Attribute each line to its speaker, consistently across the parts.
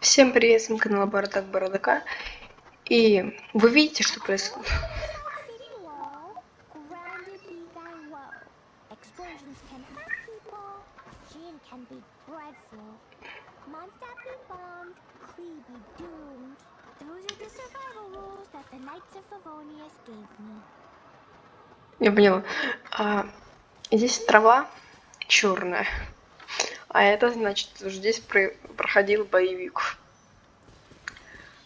Speaker 1: Всем привет, с вами канал Бардак Бардака. И вы видите, что происходит? Я поняла. Здесь трава черная, а это значит, что здесь проходил боевик.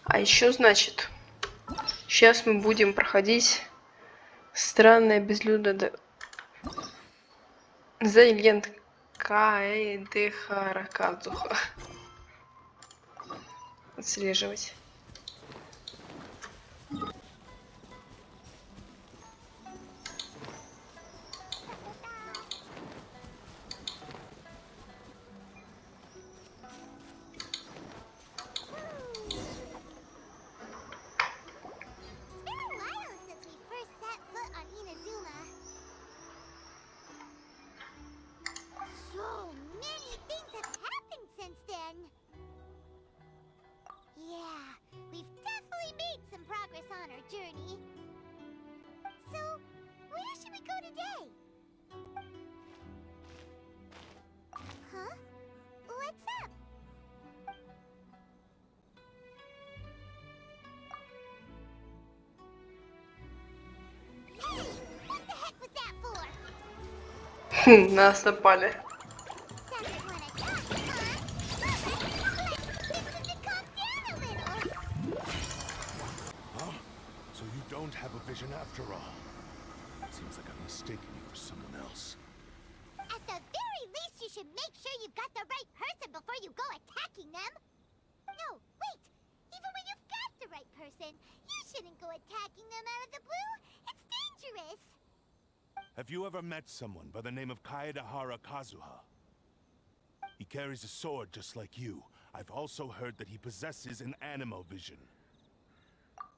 Speaker 1: А еще значит, сейчас мы будем проходить странное безлюдное легенд Каэдеха Кадзуха. Отслеживать. Нас напали.
Speaker 2: So you don't have a vision after all. Seems like I've mistaken you for someone else.
Speaker 3: At the very least, you should make sure you've got the right person before you go attacking them. No, wait. Even when you've got the right person, you shouldn't go attacking them out of the blue. It's dangerous.
Speaker 2: Have you ever met someone by the name of Kaiedehara Kazuha? He carries a sword just like you. I've also heard that he possesses an animo vision.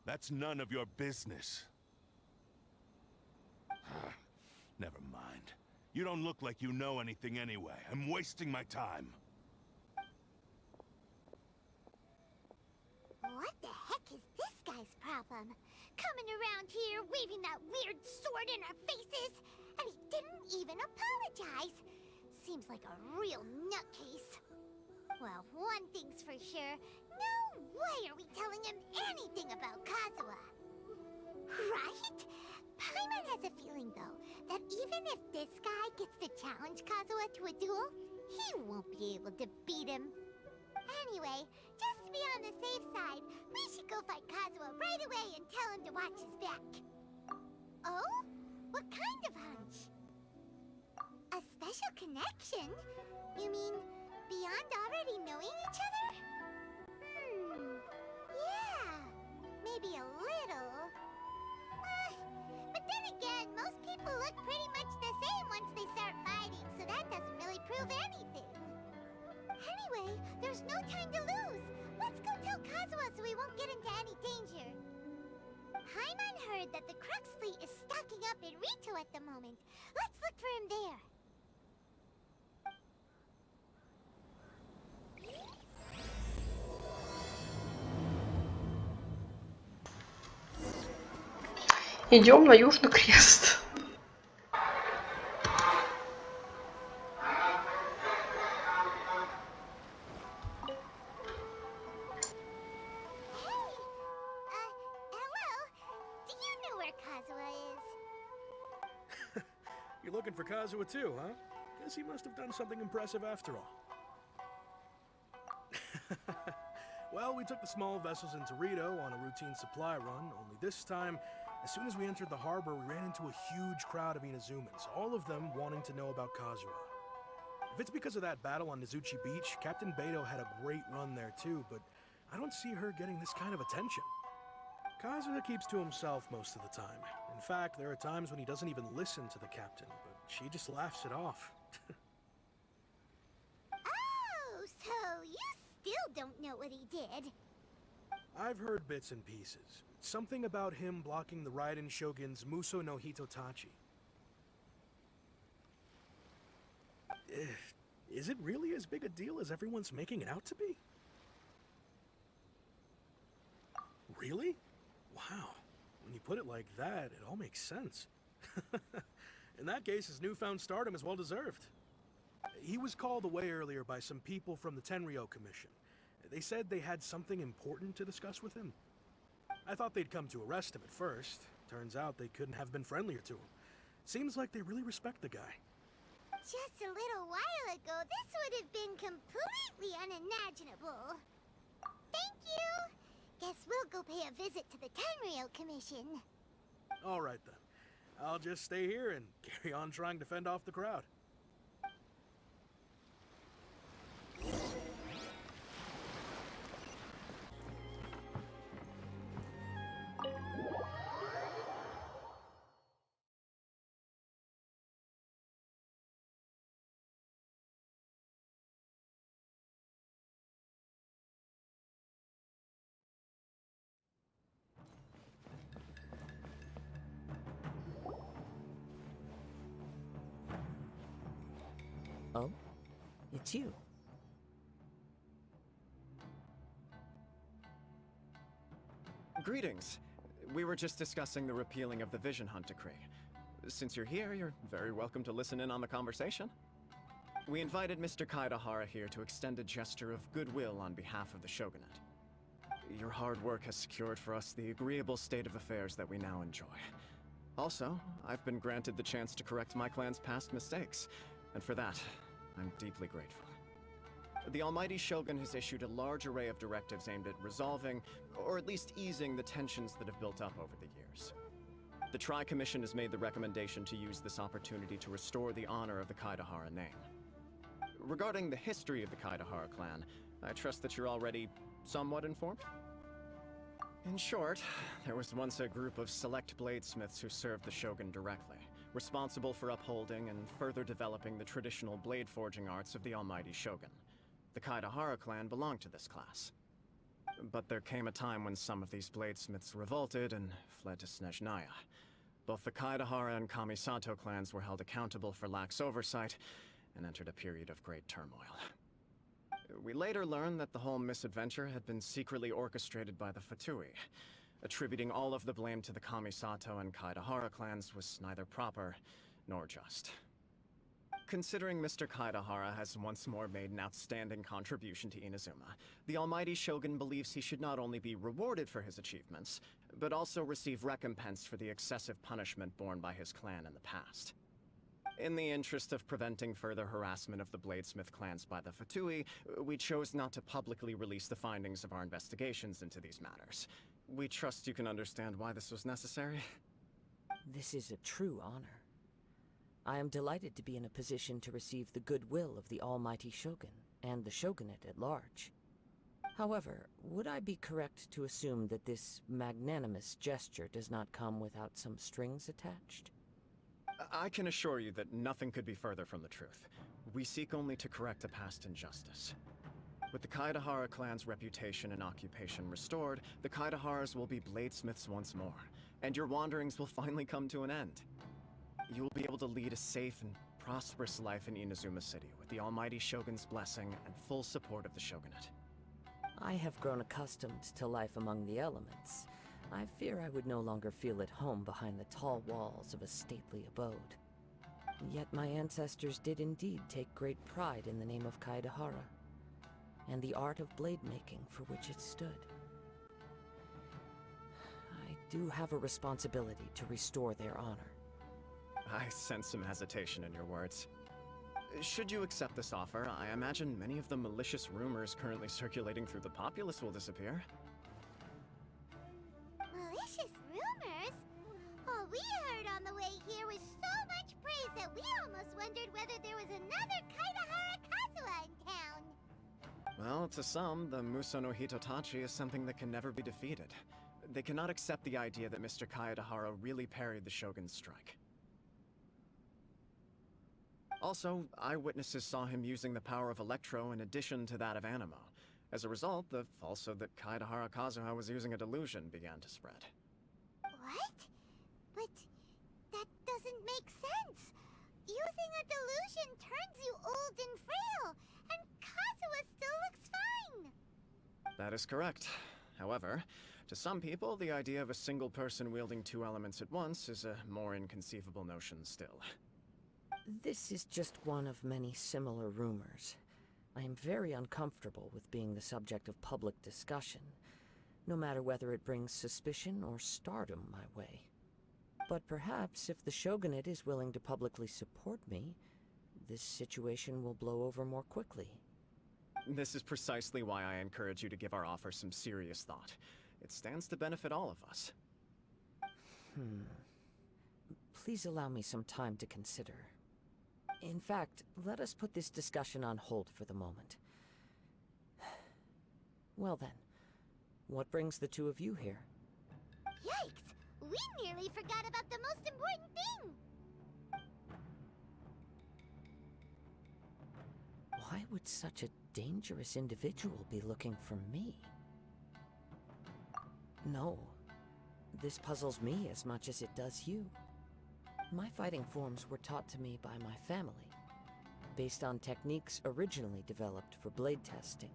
Speaker 2: That's none of your business. Never mind. You don't look like you know anything anyway. I'm wasting my time.
Speaker 3: What the heck is this guy's problem? Coming around here, waving that weird sword in our faces, and he didn't even apologize. Seems like a real nutcase. Well, one thing's for sure. No way are we telling him anything about Kazuha. Right? Paimon has a feeling, though, that even if this guy gets to challenge Kazuha to a duel, he won't be able to beat him. Anyway, just to be on the safe side, we should go fight Kazuha right away and tell him to watch his back. Oh? What kind of hunch? A special connection? You mean beyond already knowing each other? Yeah, maybe a little. But then again, most people look pretty much the same once they start fighting, so that doesn't really prove anything. Anyway, there's no time to lose. Let's go tell Kazuha so we won't get into any danger. Paimon heard that the Crux fleet is stocking up in Rito at the moment. Let's look for him there.
Speaker 1: Идем на Южный Крест.
Speaker 4: You're looking for Kazuha too, huh? Guess he must have done something impressive after all. Well, we took the small vessels into Rito on a routine supply run, only this time, as soon as we entered the harbor, we ran into a huge crowd of Inazumans, all of them wanting to know about Kazuha. If it's because of that battle on Nizuchi Beach, Captain Beto had a great run there too, but I don't see her getting this kind of attention. Kazuha keeps to himself most of the time. In fact, there are times when he doesn't even listen to the captain, but she just laughs it off.
Speaker 3: Oh, so you still don't know what he did?
Speaker 4: I've heard bits and pieces. Something about him blocking the Raiden Shogun's Muso no Hitotachi. Is it really as big a deal as everyone's making it out to be? Really? Wow. When you put it like that, it all makes sense. In that case, his newfound stardom is well deserved. He was called away earlier by some people from the Tenryo Commission. They said they had something important to discuss with him. I thought they'd come to arrest him at first. Turns out they couldn't have been friendlier to him. Seems like they really respect the guy.
Speaker 3: Just a little while ago, this would have been completely unimaginable. Thank you! Guess we'll go pay a visit to the Tenryo Commission.
Speaker 4: All right then. I'll just stay here and carry on trying to fend off the crowd.
Speaker 5: Oh? It's you.
Speaker 6: Greetings. We were just discussing the repealing of the Vision Hunt Decree. Since you're here, you're very welcome to listen in on the conversation. We invited Mr. Kaiedehara here to extend a gesture of goodwill on behalf of the Shogunate. Your hard work has secured for us the agreeable state of affairs that we now enjoy. Also, I've been granted the chance to correct my clan's past mistakes, and for that, I'm deeply grateful. The Almighty Shogun has issued a large array of directives aimed at resolving, or at least easing, the tensions that have built up over the years. The Tri-Commission has made the recommendation to use this opportunity to restore the honor of the Kaiedehara name. Regarding the history of the Kaiedehara clan, I trust that you're already somewhat informed? In short, there was once a group of select bladesmiths who served the Shogun directly, responsible for upholding and further developing the traditional blade forging arts of the Almighty Shogun. The Kaiedehara clan belonged to this class. But there came a time when some of these bladesmiths revolted and fled to Snezhnaya. Both the Kaiedehara and Kamisato clans were held accountable for lax oversight and entered a period of great turmoil. We later learned that the whole misadventure had been secretly orchestrated by the Fatui. Attributing all of the blame to the Kamisato and Kaiedehara clans was neither proper nor just. Considering Mr. Kaiedehara has once more made an outstanding contribution to Inazuma, the Almighty Shogun believes he should not only be rewarded for his achievements, but also receive recompense for the excessive punishment borne by his clan in the past. In the interest of preventing further harassment of the Bladesmith clans by the Fatui, we chose not to publicly release the findings of our investigations into these matters. We trust you can understand why this was necessary.
Speaker 5: This is a true honor. I am delighted to be in a position to receive the goodwill of the Almighty Shogun, and the Shogunate at large. However, would I be correct to assume that this magnanimous gesture does not come without some strings attached?
Speaker 6: I can assure you that nothing could be further from the truth. We seek only to correct a past injustice. With the Kaiedehara clan's reputation and occupation restored, the Kaideharas will be bladesmiths once more, and your wanderings will finally come to an end. You will be able to lead a safe and prosperous life in Inazuma City with the Almighty Shogun's blessing and full support of the Shogunate.
Speaker 5: I have grown accustomed to life among the elements. I fear I would no longer feel at home behind the tall walls of a stately abode. Yet my ancestors did indeed take great pride in the name of Kaiedehara, and the art of blade making for which it stood. I do have a responsibility to restore their honor.
Speaker 6: I sense some hesitation in your words. Should you accept this offer, I imagine many of the malicious rumors currently circulating through the populace will disappear.
Speaker 3: Malicious rumors? All we heard on the way here was so much praise that we almost wondered whether there was another Kaiedehara Kazuha in town.
Speaker 6: Well, to some, the Muso no Hitotachi is something that can never be defeated. They cannot accept the idea that Mr. Kaiedehara really parried the Shogun's strike. Also, eyewitnesses saw him using the power of Electro in addition to that of Animo. As a result, the falsehood that Kaiedehara Kazuha was using a delusion began to spread.
Speaker 3: What? But that doesn't make sense. Using a delusion turns you old and frail, and Kazuha still looks fine.
Speaker 6: That is correct. However, To some people, the idea of a single person wielding two elements at once is a more inconceivable notion still.
Speaker 5: This is just one of many similar rumors. I am very uncomfortable with being the subject of public discussion, no matter whether it brings suspicion or stardom my way. But perhaps if the Shogunate is willing to publicly support me, this situation will blow over more quickly.
Speaker 6: This is precisely why I encourage you to give our offer some serious thought. It stands to benefit all of us.
Speaker 5: Please allow me some time to consider. In fact, let us put this discussion on hold for the moment. Well then, what brings the two of you here?
Speaker 3: Yikes! We nearly forgot about the most important thing!
Speaker 5: Why would such a dangerous individual be looking for me? No. This puzzles me as much as it does you. My fighting forms were taught to me by my family, based on techniques originally developed for blade testing.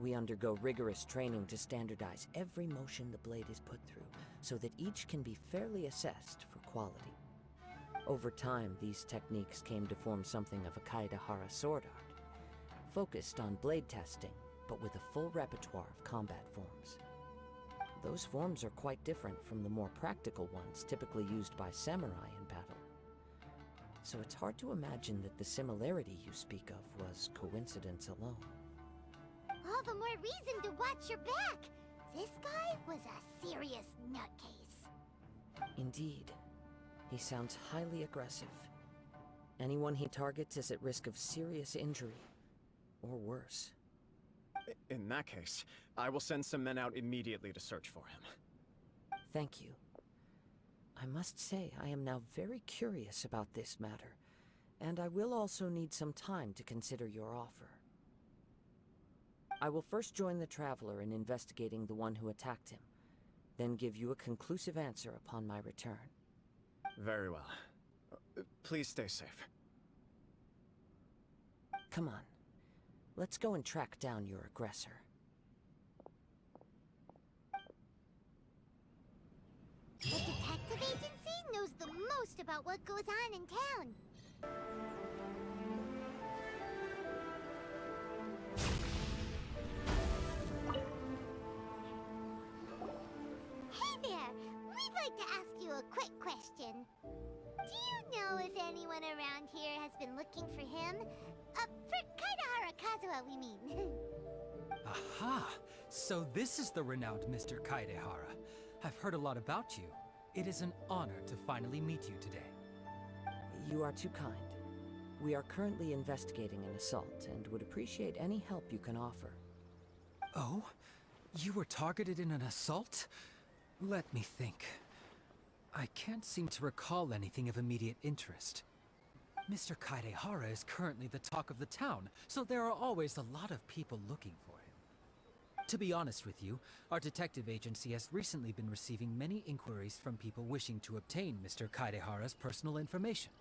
Speaker 5: We undergo rigorous training to standardize every motion the blade is put through, so that each can be fairly assessed for quality. Over time, these techniques came to form something of a Kaidohara sword art, focused on blade testing, but with a full repertoire of combat forms. Those forms are quite different from the more practical ones typically used by samurai in battle. So it's hard to imagine that the similarity you speak of was coincidence alone.
Speaker 3: All the more reason to watch your back! This guy was a serious nutcase.
Speaker 5: Indeed. He sounds highly aggressive. Anyone he targets is at risk of serious injury, or worse.
Speaker 6: In that case, I will send some men out immediately to search for him.
Speaker 5: Thank you. I must say I am now very curious about this matter, and I will also need some time to consider your offer. I will first join the Traveler in investigating the one who attacked him, then give you a conclusive answer upon my return.
Speaker 6: Very well. Please stay safe.
Speaker 5: Come on. Let's go and track down your aggressor.
Speaker 3: The detective agency knows the most about what goes on in town. Hey there! We'd like to ask you a quick question. Do you know if anyone around here has been looking for him? For Kaidohara Kadzuha, we mean.
Speaker 7: Aha! So this is the renowned Mr. Kaideha. I've heard a lot about you. It is an honor to finally meet you today.
Speaker 5: You are too kind. We are currently investigating an assault and would appreciate any help you can offer.
Speaker 7: Oh? You were targeted in an assault? Let me think. I can't seem to recall anything of immediate interest. Mr. Kaedehara is currently the talk of the town, so there are always a lot of people looking for him. To be honest with you, our detective agency has recently been receiving many inquiries from people wishing to obtain Mr. Kaedehara's personal information.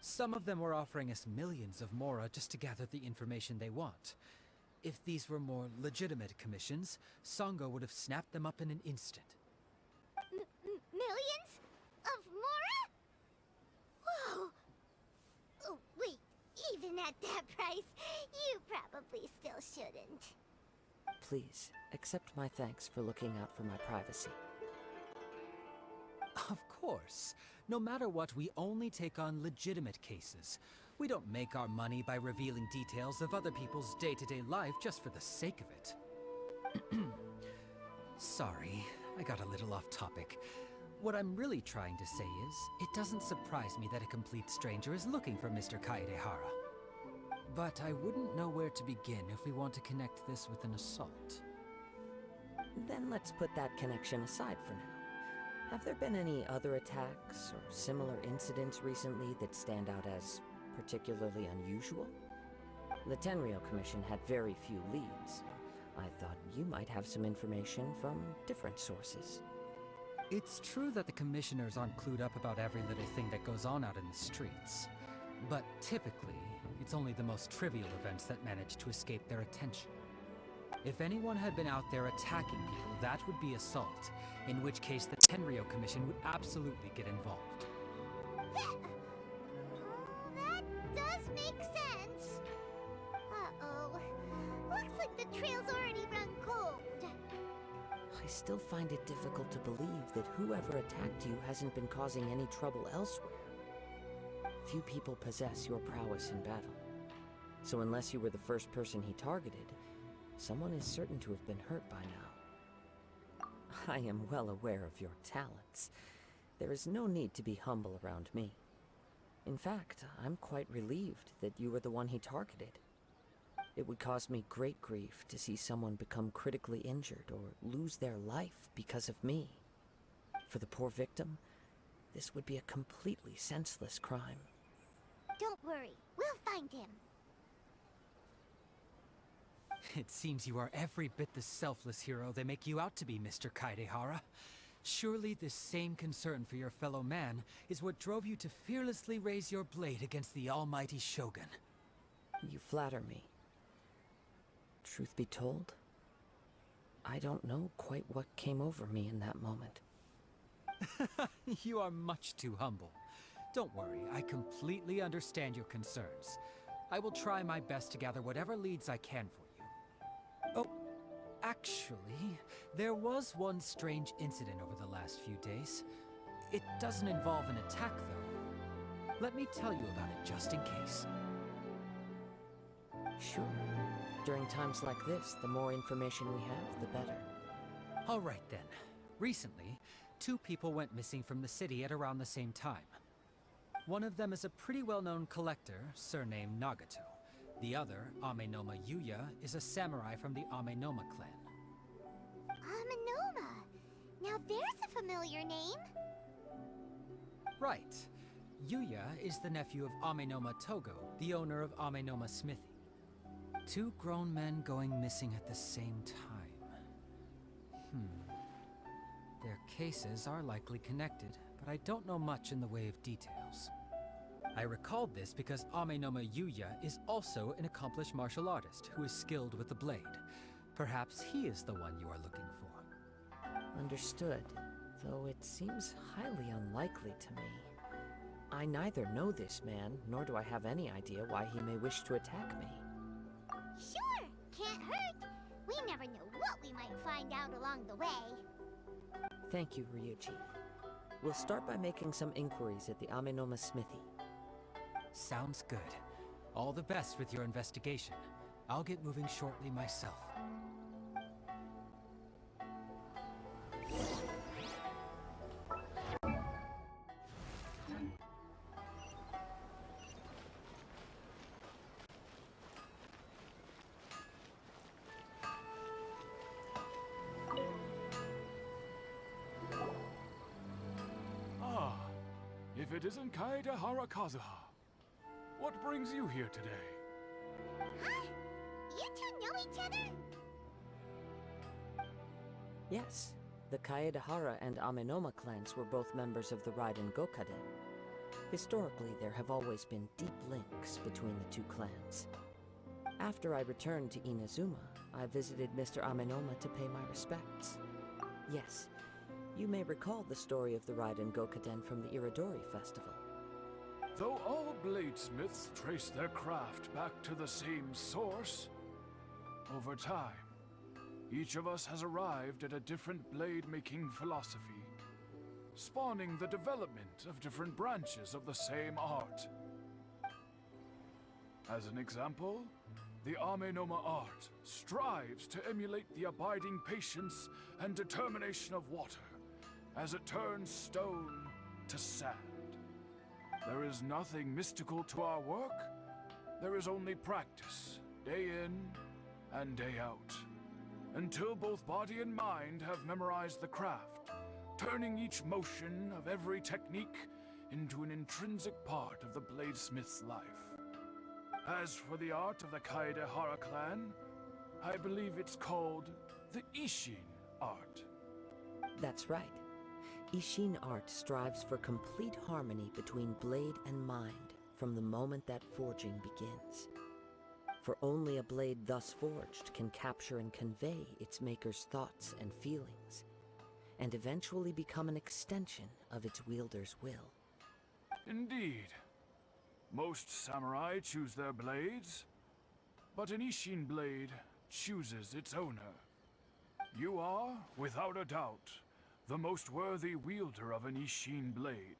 Speaker 7: Some of them were offering us millions of mora just to gather the information they want. If these were more legitimate commissions, Sango would have snapped them up in an instant.
Speaker 3: Millions? Of mora? Whoa! Oh, wait, even at that price, you probably still shouldn't.
Speaker 5: Please, accept my thanks for looking out for my privacy.
Speaker 7: Of course. No matter what, we only take on legitimate cases. We don't make our money by revealing details of other people's day-to-day life just for the sake of it. Sorry, I got a little off topic. What I'm really trying to say is, it doesn't surprise me that a complete stranger is looking for Mr. Kaedehara. But I wouldn't know where to begin if we want to connect this with an assault.
Speaker 5: Then let's put that connection aside for now. Have there been any other attacks or similar incidents recently that stand out as particularly unusual? The Tenryou Commission had very few leads. I thought you might have some information from different sources.
Speaker 7: It's true that the commissioners aren't clued up about every little thing that goes on out in the streets. But typically, it's only the most trivial events that manage to escape their attention. If anyone had been out there attacking people, that would be assault, in which case the Tenryo Commission would absolutely get involved.
Speaker 3: That does make sense. Uh-oh. Looks like the trail's already run cold.
Speaker 5: I still find it difficult to believe that whoever attacked you hasn't been causing any trouble elsewhere. Few people possess your prowess in battle. So unless you were the first person he targeted, someone is certain to have been hurt by now. I am well aware of your talents. There is no need to be humble around me. In fact, I'm quite relieved that you were the one he targeted. It would cause me great grief to see someone become critically injured or lose their life because of me. For the poor victim, this would be a completely senseless crime.
Speaker 3: Don't worry, we'll find him.
Speaker 7: It seems you are every bit the selfless hero they make you out to be, Mr. Kaedehara. Surely this same concern for your fellow man is what drove you to fearlessly raise your blade against the almighty Shogun.
Speaker 5: You flatter me. Truth be told, I don't know quite what came over me in that moment.
Speaker 7: You are much too humble. Don't worry, I completely understand your concerns. I will try my best to gather whatever leads I can for you. Oh, actually, there was one strange incident over the last few days. It doesn't involve an attack, though. Let me tell you about it just in case.
Speaker 5: Sure. During times like this, the more information we have, the better.
Speaker 7: All right then. Recently, 2 people went missing from the city at around the same time. One of them is a pretty well-known collector, surnamed Nagato. The other, Amenoma Yuya, is a samurai from the Amenoma clan.
Speaker 3: Amenoma. Now there's a familiar name.
Speaker 7: Right. Yuya is the nephew of Amenoma Togo, the owner of Amenoma Smithy. 2 grown men going missing at the same time. Their cases are likely connected, but I don't know much in the way of details. I recalled this because Amenoma Yuya is also an accomplished martial artist who is skilled with the blade. Perhaps he is the one you are looking for.
Speaker 5: Understood, though it seems highly unlikely to me. I neither know this man, nor do I have any idea why he may wish to attack me.
Speaker 3: Sure, can't hurt. We never know what we might find out along the way.
Speaker 5: Thank you, Ryuji. We'll start by making some inquiries at the Amenoma Smithy.
Speaker 7: Sounds good. All the best with your investigation. I'll get moving shortly myself.
Speaker 2: If it isn't Kaideha Kazuha, what brings you here today?
Speaker 3: Huh? You two know each other?
Speaker 5: Yes, the Kaedehara and Amenoma clans were both members of the Raiden Gokaden. Historically, there have always been deep links between the 2 clans. After I returned to Inazuma, I visited Mr. Amenoma to pay my respects. Yes, you may recall the story of the Raiden Gokaden from the Iridori Festival.
Speaker 2: Though all bladesmiths trace their craft back to the same source, over time, each of us has arrived at a different blade-making philosophy, spawning the development of different branches of the same art. As an example, the Amenoma art strives to emulate the abiding patience and determination of water as it turns stone to sand. There is nothing mystical to our work. There is only practice, day in and day out, until both body and mind have memorized the craft, turning each motion of every technique into an intrinsic part of the bladesmith's life. As for the art of the Kaedehara clan, I believe it's called the Ishin art.
Speaker 5: That's right. Ishin art strives for complete harmony between blade and mind from the moment that forging begins. For only a blade thus forged can capture and convey its maker's thoughts and feelings, and eventually become an extension of its wielder's will.
Speaker 8: Indeed. Most samurai choose their blades, but an Ishin blade chooses its owner. You are, without a doubt, the most worthy wielder of an Ishin blade.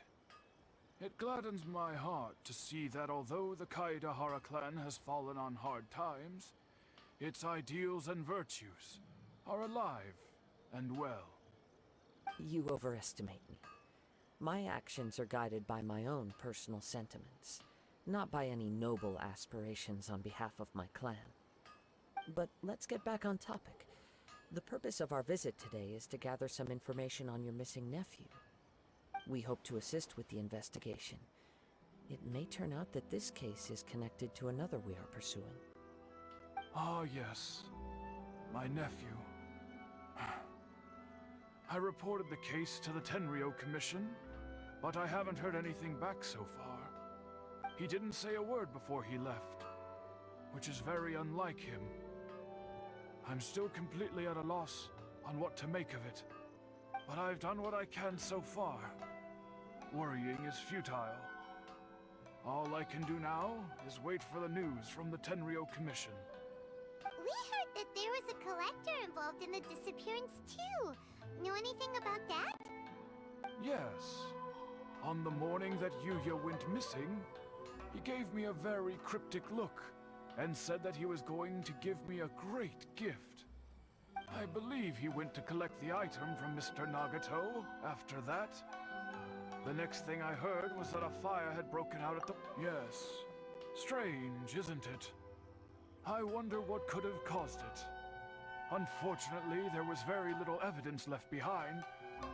Speaker 8: It gladdens my heart to see that although the Kaideha clan has fallen on hard times, its ideals and virtues are alive and well.
Speaker 5: You overestimate me. My actions are guided by my own personal sentiments, not by any noble aspirations on behalf of my clan. But let's get back on topic. The purpose of our visit today is to gather some information on your missing nephew. We hope to assist with the investigation. It may turn out that this case is connected to another we are pursuing.
Speaker 8: Ah, yes. My nephew. I reported the case to the Tenryo Commission, but I haven't heard anything back so far. He didn't say a word before he left, which is very unlike him. I'm still completely at a loss on what to make of it, but I've done what I can so far. Worrying is futile. All I can do now is wait for the news from the Tenryo Commission.
Speaker 3: We heard that there was a collector involved in the disappearance too. Know anything about that?
Speaker 8: Yes. On the morning that Yuya went missing, he gave me a very cryptic look and said that he was going to give me a great gift. I believe he went to collect the item from Mr. Nagato after that. The next thing I heard was that a fire had broken out at the... Yes. Strange, isn't it? I wonder what could have caused it. Unfortunately, there was very little evidence left behind,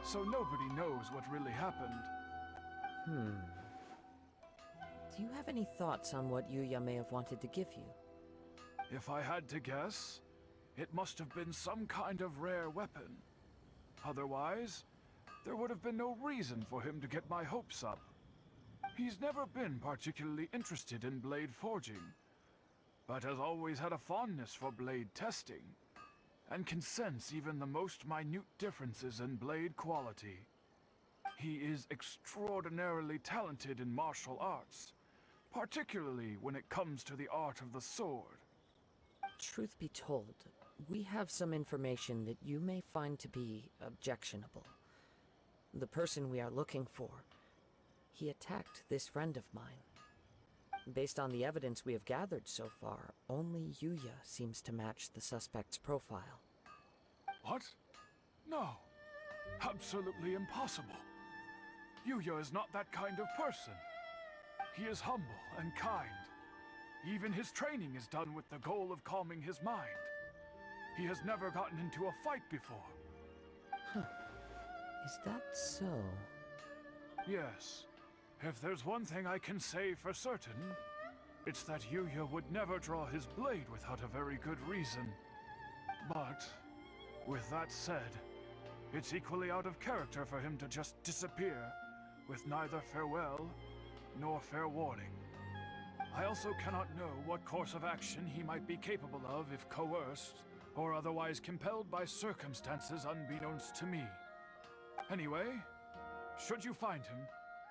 Speaker 8: so nobody knows what really happened.
Speaker 5: Do you have any thoughts on what Yuya may have wanted to give you?
Speaker 8: If I had to guess, it must have been some kind of rare weapon. Otherwise, there would have been no reason for him to get my hopes up. He's never been particularly interested in blade forging, but has always had a fondness for blade testing, and can sense even the most minute differences in blade quality. He is extraordinarily talented in martial arts, particularly when it comes to the art of the sword.
Speaker 5: Truth be told, we have some information that you may find to be objectionable. The person we are looking for, he attacked this friend of mine. Based on the evidence we have gathered so far, only Yuya seems to match the suspect's profile.
Speaker 8: What? No. Absolutely impossible. Yuya is not that kind of person. He is humble and kind. Even his training is done with the goal of calming his mind. He has never gotten into a fight before.
Speaker 5: Is that so?
Speaker 8: Yes. If there's one thing I can say for certain, it's that Yuya would never draw his blade without a very good reason. But, with that said, it's equally out of character for him to just disappear, with neither farewell nor fair warning. I also cannot know what course of action he might be capable of if coerced, or otherwise compelled by circumstances unbeknownst to me. Anyway, should you find him,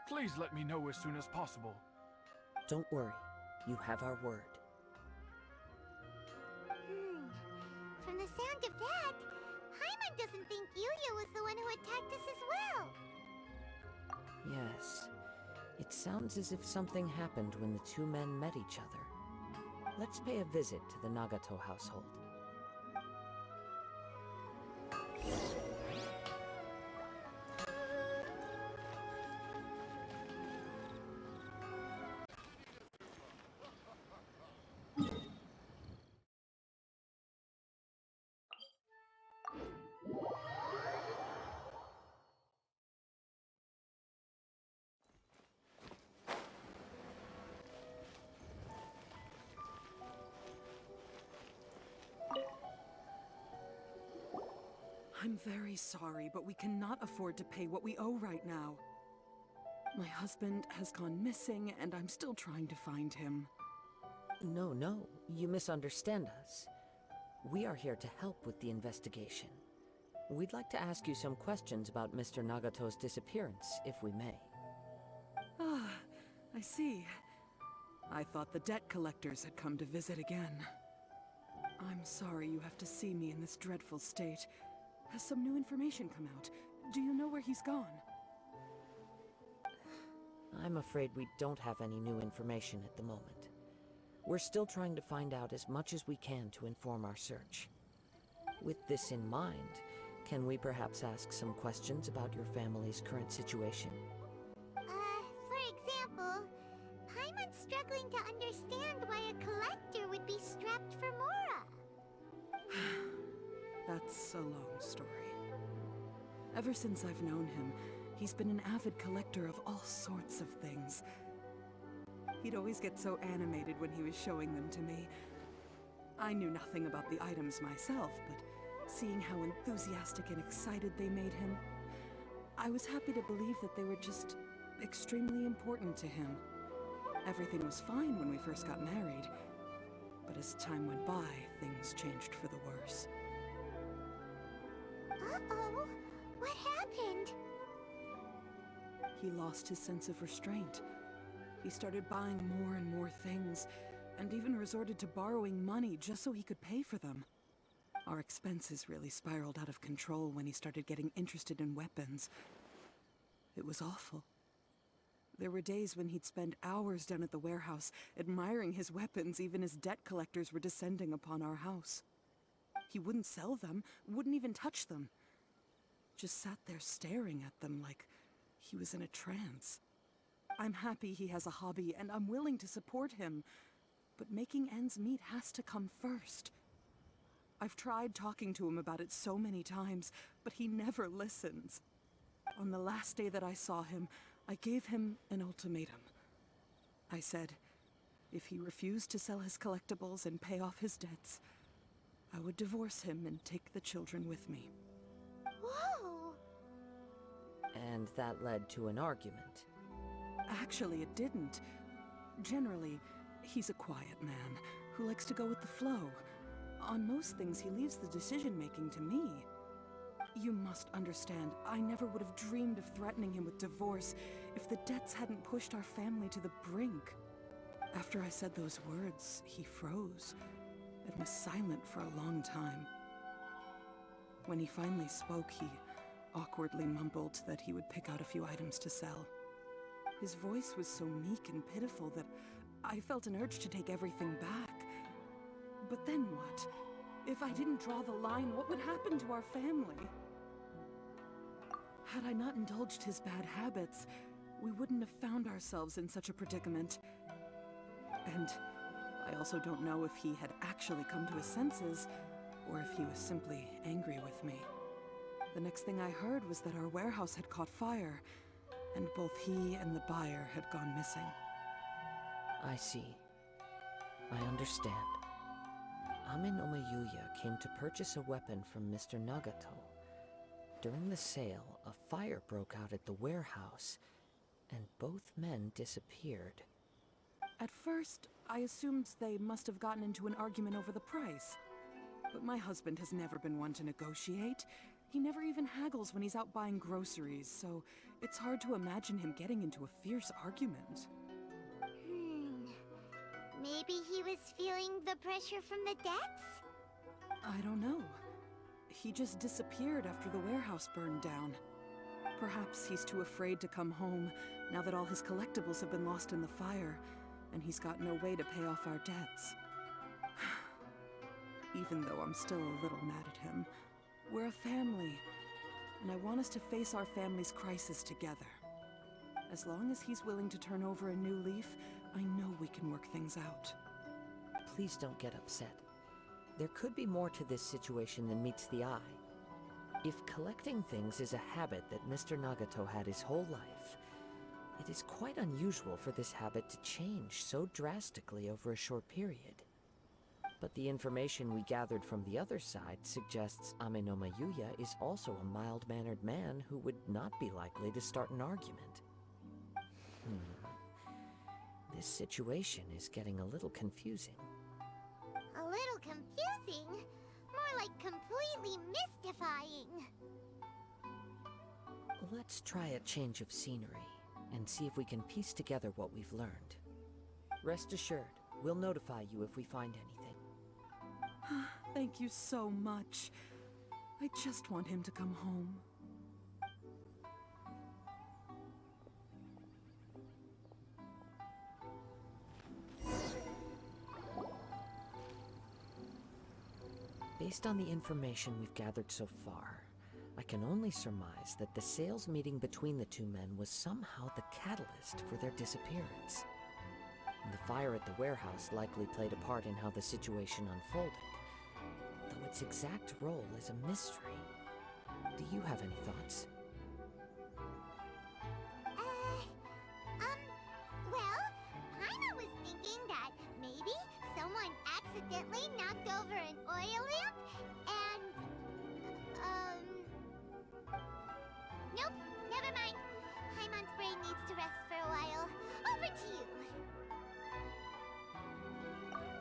Speaker 8: please let me know as soon as possible.
Speaker 5: Don't worry, you have our word.
Speaker 3: From the sound of that, Paimon doesn't think Yuya was the one who attacked us as well.
Speaker 5: Yes, it sounds as if something happened when the two men met each other. Let's pay a visit to the Nagato household.
Speaker 9: I'm very sorry, but we cannot afford to pay what we owe right now. My husband has gone missing, and I'm still trying to find him.
Speaker 5: No, you misunderstand us. We are here to help with the investigation. We'd like to ask you some questions about Mr. Nagato's disappearance, if we may.
Speaker 9: Ah, I see. I thought the debt collectors had come to visit again. I'm sorry you have to see me in this dreadful state. Has some new information come out? Do you know where he's gone?
Speaker 5: I'm afraid we don't have any new information at the moment. We're still trying to find out as much as we can to inform our search. With this in mind, can we perhaps ask some questions about your family's current situation?
Speaker 3: For example, Paimon's struggling to understand why a collector would be strapped for Mora.
Speaker 9: That's a long story. Ever since I've known him, he's been an avid collector of all sorts of things. He'd always get so animated when he was showing them to me. I knew nothing about the items myself, but seeing how enthusiastic and excited they made him, I was happy to believe that they were just extremely important to him. Everything was fine when we first got married, but as time went by, things changed for the worse.
Speaker 3: Uh-oh, what happened?
Speaker 9: He lost his sense of restraint. He started buying more and more things, and even resorted to borrowing money just so he could pay for them. Our expenses really spiraled out of control when he started getting interested in weapons. It was awful. There were days when he'd spend hours down at the warehouse, admiring his weapons even as debt collectors were descending upon our house. He wouldn't sell them, wouldn't even touch them. Just sat there staring at them like he was in a trance. I'm happy he has a hobby, and I'm willing to support him. But making ends meet has to come first. I've tried talking to him about it so many times, but he never listens. On the last day that I saw him, I gave him an ultimatum. I said, if he refused to sell his collectibles and pay off his debts, I would divorce him and take the children with me.
Speaker 3: Whoa!
Speaker 5: And that led to an argument.
Speaker 9: Actually, it didn't. Generally, he's a quiet man who likes to go with the flow. On most things, he leaves the decision-making to me. You must understand, I never would have dreamed of threatening him with divorce if the debts hadn't pushed our family to the brink. After I said those words, he froze and was silent for a long time. When he finally spoke, he awkwardly mumbled that he would pick out a few items to sell. His voice was so meek and pitiful that I felt an urge to take everything back. But then what? If I didn't draw the line, what would happen to our family? Had I not indulged his bad habits, we wouldn't have found ourselves in such a predicament. And I also don't know if he had actually come to his senses, or if he was simply angry with me. The next thing I heard was that our warehouse had caught fire, and both he and the buyer had gone missing.
Speaker 5: I see. I understand. Ame no Mayuya came to purchase a weapon from Mr. Nagato. During the sale, a fire broke out at the warehouse, and both men disappeared.
Speaker 9: At first, I assumed they must have gotten into an argument over the price. But my husband has never been one to negotiate. He never even haggles when he's out buying groceries, so it's hard to imagine him getting into a fierce argument.
Speaker 3: Maybe he was feeling the pressure from the debts?
Speaker 9: I don't know. He just disappeared after the warehouse burned down. Perhaps he's too afraid to come home now that all his collectibles have been lost in the fire, and he's got no way to pay off our debts. Even though I'm still a little mad at him, we're a family, and I want us to face our family's crisis together. As long as he's willing to turn over a new leaf, I know we can work things out.
Speaker 5: Please don't get upset. There could be more to this situation than meets the eye. If collecting things is a habit that Mr. Nagato had his whole life, it is quite unusual for this habit to change so drastically over a short period. But the information we gathered from the other side suggests Ame no Mayuya is also a mild-mannered man who would not be likely to start an argument. This situation is getting a little confusing.
Speaker 3: A little confusing? More like completely mystifying.
Speaker 5: Let's try a change of scenery and see if we can piece together what we've learned. Rest assured, we'll notify you if we find anything.
Speaker 9: Thank you so much. I just want him to come home.
Speaker 5: Based on the information we've gathered so far, I can only surmise that the sales meeting between the two men was somehow the catalyst for their disappearance. And the fire at the warehouse likely played a part in how the situation unfolded, though its exact role is a mystery. Do you have any thoughts?
Speaker 3: Well, Paimon was thinking that maybe someone accidentally knocked over an oil lamp and, nope, never mind. Paimon's brain needs to rest for a while. Over to you.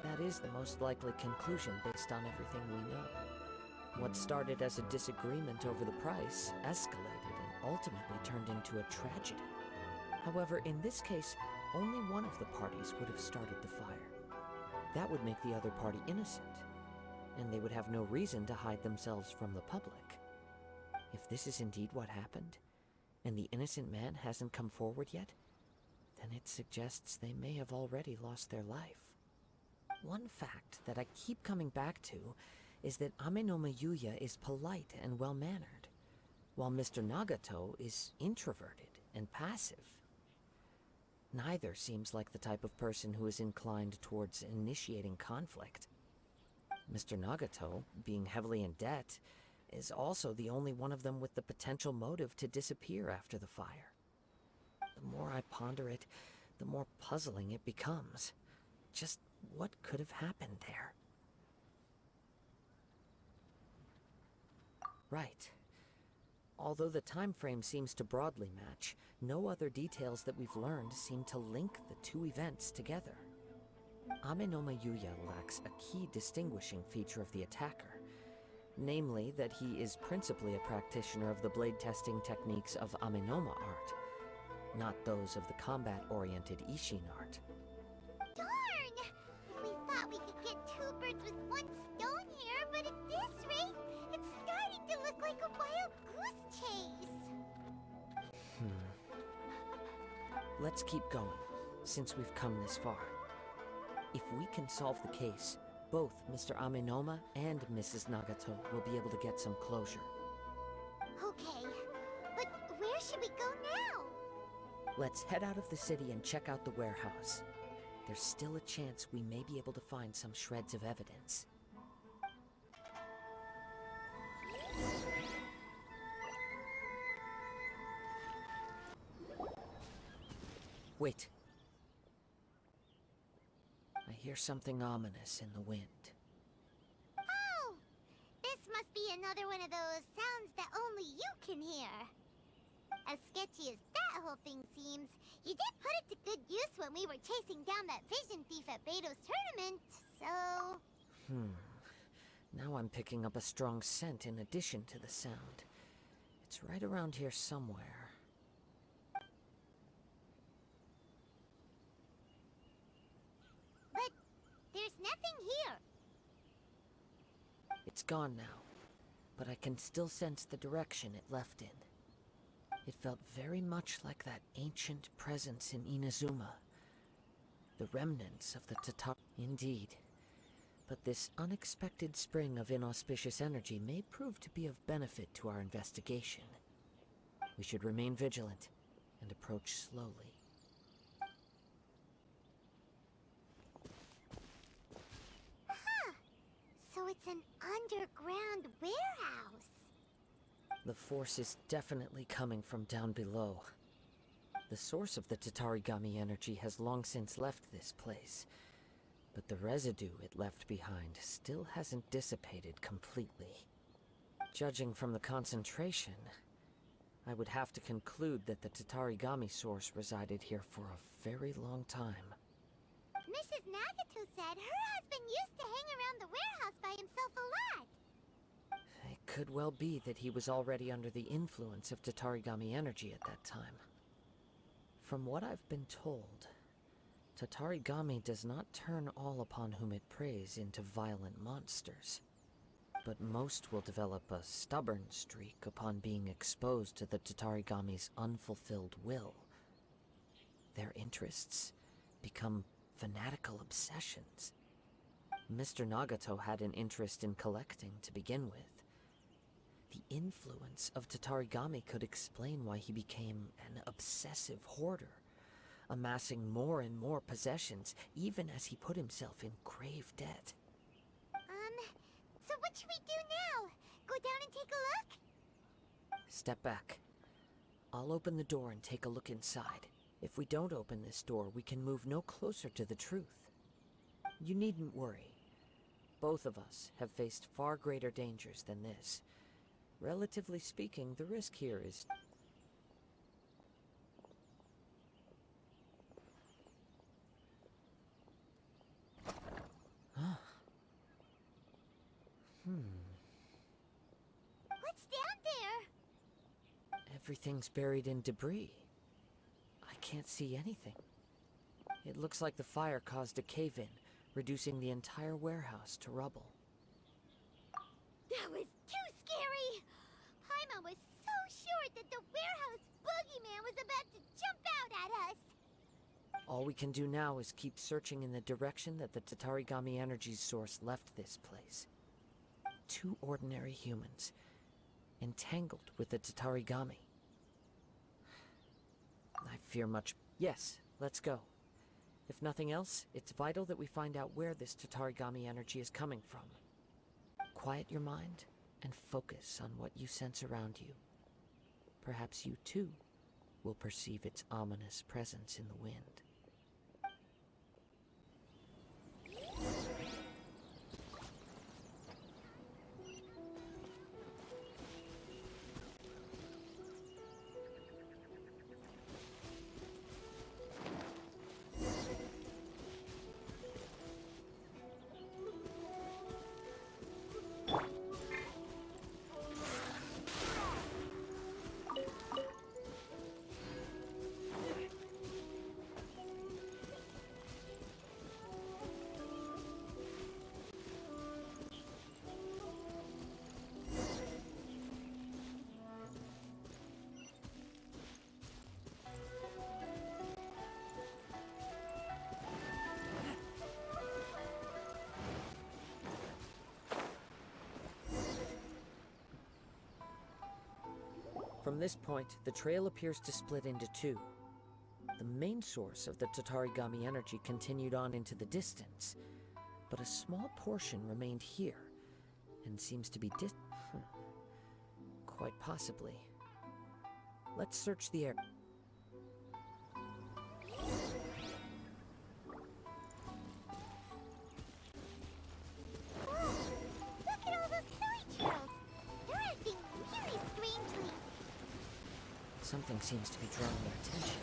Speaker 5: That is the most likely conclusion based on everything we know. What started as a disagreement over the price escalated and ultimately turned into a tragedy. However, in this case, only one of the parties would have started the fire. That would make the other party innocent, and they would have no reason to hide themselves from the public. If this is indeed what happened, and the innocent man hasn't come forward yet, then it suggests they may have already lost their life. One fact that I keep coming back to is that Amenoma Yuya is polite and well-mannered, while Mr. Nagato is introverted and passive. Neither seems like the type of person who is inclined towards initiating conflict. Mr. Nagato, being heavily in debt, is also the only one of them with the potential motive to disappear after the fire. The more I ponder it, the more puzzling it becomes. Just what could have happened there? Right. Although the time frame seems to broadly match, no other details that we've learned seem to link the two events together. Amenoma Yuya lacks a key distinguishing feature of the attacker, namely that he is principally a practitioner of the blade testing techniques of Amenoma art, not those of the combat-oriented Ishin art.
Speaker 3: Darn! We thought we could get two birds with one stone here, but at this rate, it's starting to look like a wild goose chase.
Speaker 5: Let's keep going, since we've come this far. If we can solve the case, both Mr. Amenoma and Mrs. Nagato will be able to get some closure.
Speaker 3: Okay, but where should we go now?
Speaker 5: Let's head out of the city and check out the warehouse. There's still a chance we may be able to find some shreds of evidence. Wait. I hear something ominous in the wind.
Speaker 3: Oh! This must be another one of those sounds that only you can hear. As sketchy as that whole thing seems, you did put it to good use when we were chasing down that vision thief at Beto's tournament, so...
Speaker 5: Now I'm picking up a strong scent in addition to the sound. It's right around here somewhere.
Speaker 3: But there's nothing here.
Speaker 5: It's gone now, but I can still sense the direction it left in. It felt very much like that ancient presence in Inazuma. The remnants of the Tatar... Indeed. But this unexpected spring of inauspicious energy may prove to be of benefit to our investigation. We should remain vigilant and approach slowly.
Speaker 3: Huh. So it's an underground warehouse.
Speaker 5: The force is definitely coming from down below. The source of the Tatarigami energy has long since left this place, but the residue it left behind still hasn't dissipated completely. Judging from the concentration, I would have to conclude that the Tatarigami source resided here for a very long time.
Speaker 3: Mrs. Nagato said her husband used to hang around the warehouse by himself a lot.
Speaker 5: It could well be that he was already under the influence of Tatarigami energy at that time. From what I've been told, Tatarigami does not turn all upon whom it preys into violent monsters, but most will develop a stubborn streak upon being exposed to the Tatarigami's unfulfilled will. Their interests become fanatical obsessions. Mr. Nagato had an interest in collecting to begin with. The influence of Tatarigami could explain why he became an obsessive hoarder, amassing more and more possessions, even as he put himself in grave debt.
Speaker 3: So what should we do now? Go down and take a look?
Speaker 5: Step back. I'll open the door and take a look inside. If we don't open this door, we can move no closer to the truth. You needn't worry. Both of us have faced far greater dangers than this. Relatively speaking, the risk here is...
Speaker 3: What's down there?
Speaker 5: Everything's buried in debris. I can't see anything. It looks like the fire caused a cave-in, reducing the entire warehouse to rubble.
Speaker 3: That was too scary! Paimon was so sure that the warehouse boogeyman was about to jump out at us!
Speaker 5: All we can do now is keep searching in the direction that the Tatarigami energy source left this place. Two ordinary humans, entangled with the Tatarigami. I fear much... Yes, let's go. If nothing else, it's vital that we find out where this Tatarigami energy is coming from. Quiet your mind and focus on what you sense around you. Perhaps you too will perceive its ominous presence in the wind. From this point, the trail appears to split into two. The main source of the Tatarigami energy continued on into the distance, but a small portion remained here, and seems to be quite possibly. Let's search the area.
Speaker 3: Whoa! Look at all those fairy trails! They're acting really strangely.
Speaker 5: Something seems to be drawing their attention.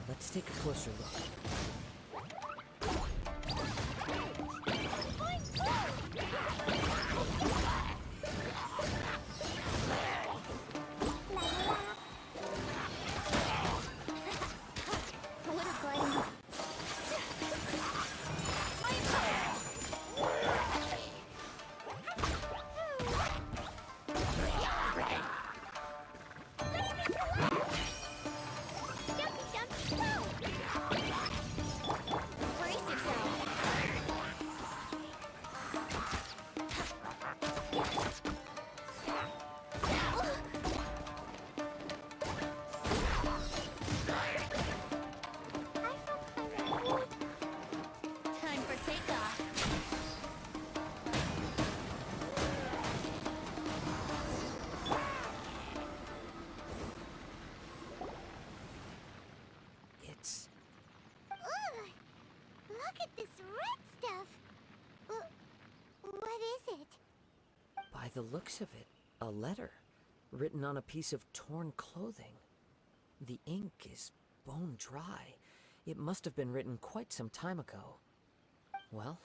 Speaker 5: Let's take a closer look.
Speaker 3: Look at this red stuff! What is it?
Speaker 5: By the looks of it, a letter. written on a piece of torn clothing. The ink is bone dry. It must have been written quite some time ago. Well,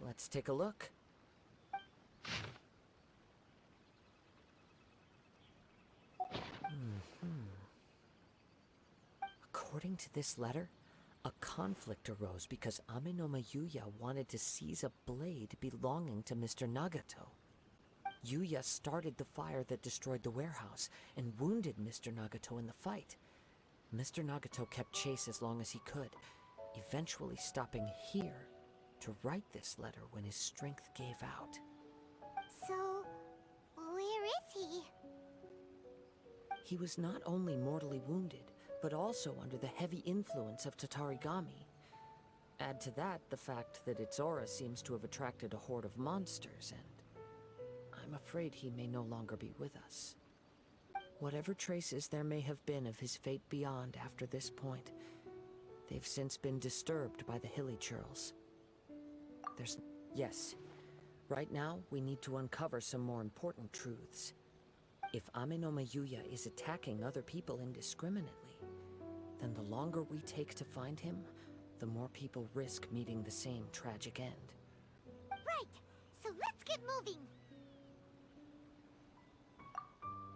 Speaker 5: let's take a look. According to this letter, a conflict arose because Ame no Yuya wanted to seize a blade belonging to Mr. Nagato. Yuya started the fire that destroyed the warehouse and wounded Mr. Nagato in the fight. Mr. Nagato kept chase as long as he could, eventually stopping here to write this letter when his strength gave out.
Speaker 3: So, where is he?
Speaker 5: He was not only mortally wounded, but also under the heavy influence of Tatarigami. Add to that the fact that its aura seems to have attracted a horde of monsters, and I'm afraid he may no longer be with us. Whatever traces there may have been of his fate beyond after this point, they've since been disturbed by the hilly churls. Yes, right now we need to uncover some more important truths. If Ame no Yuya is attacking other people indiscriminately, then the longer we take to find him, the more people risk meeting the same tragic end.
Speaker 3: Right, so let's get moving.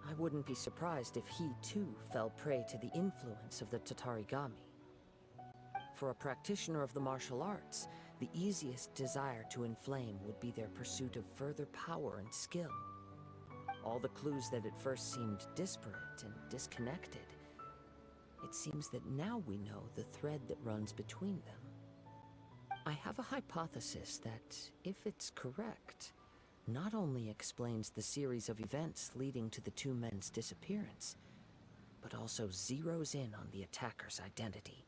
Speaker 5: I wouldn't be surprised if he too fell prey to the influence of the Tatarigami. For a practitioner of the martial arts, the easiest desire to inflame would be their pursuit of further power and skill. All the clues that at first seemed disparate and disconnected, it seems that now we know the thread that runs between them. I have a hypothesis that, if it's correct, not only explains the series of events leading to the two men's disappearance, but also zeroes in on the attacker's identity.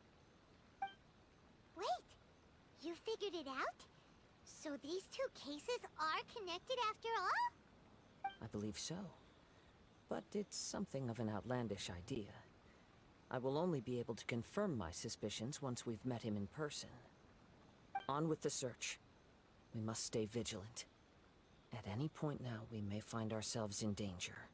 Speaker 3: Wait, you figured it out? So these two cases are connected after all?
Speaker 5: I believe so. But it's something of an outlandish idea. I will only be able to confirm my suspicions once we've met him in person. On with the search. We must stay vigilant. At any point now, we may find ourselves in danger.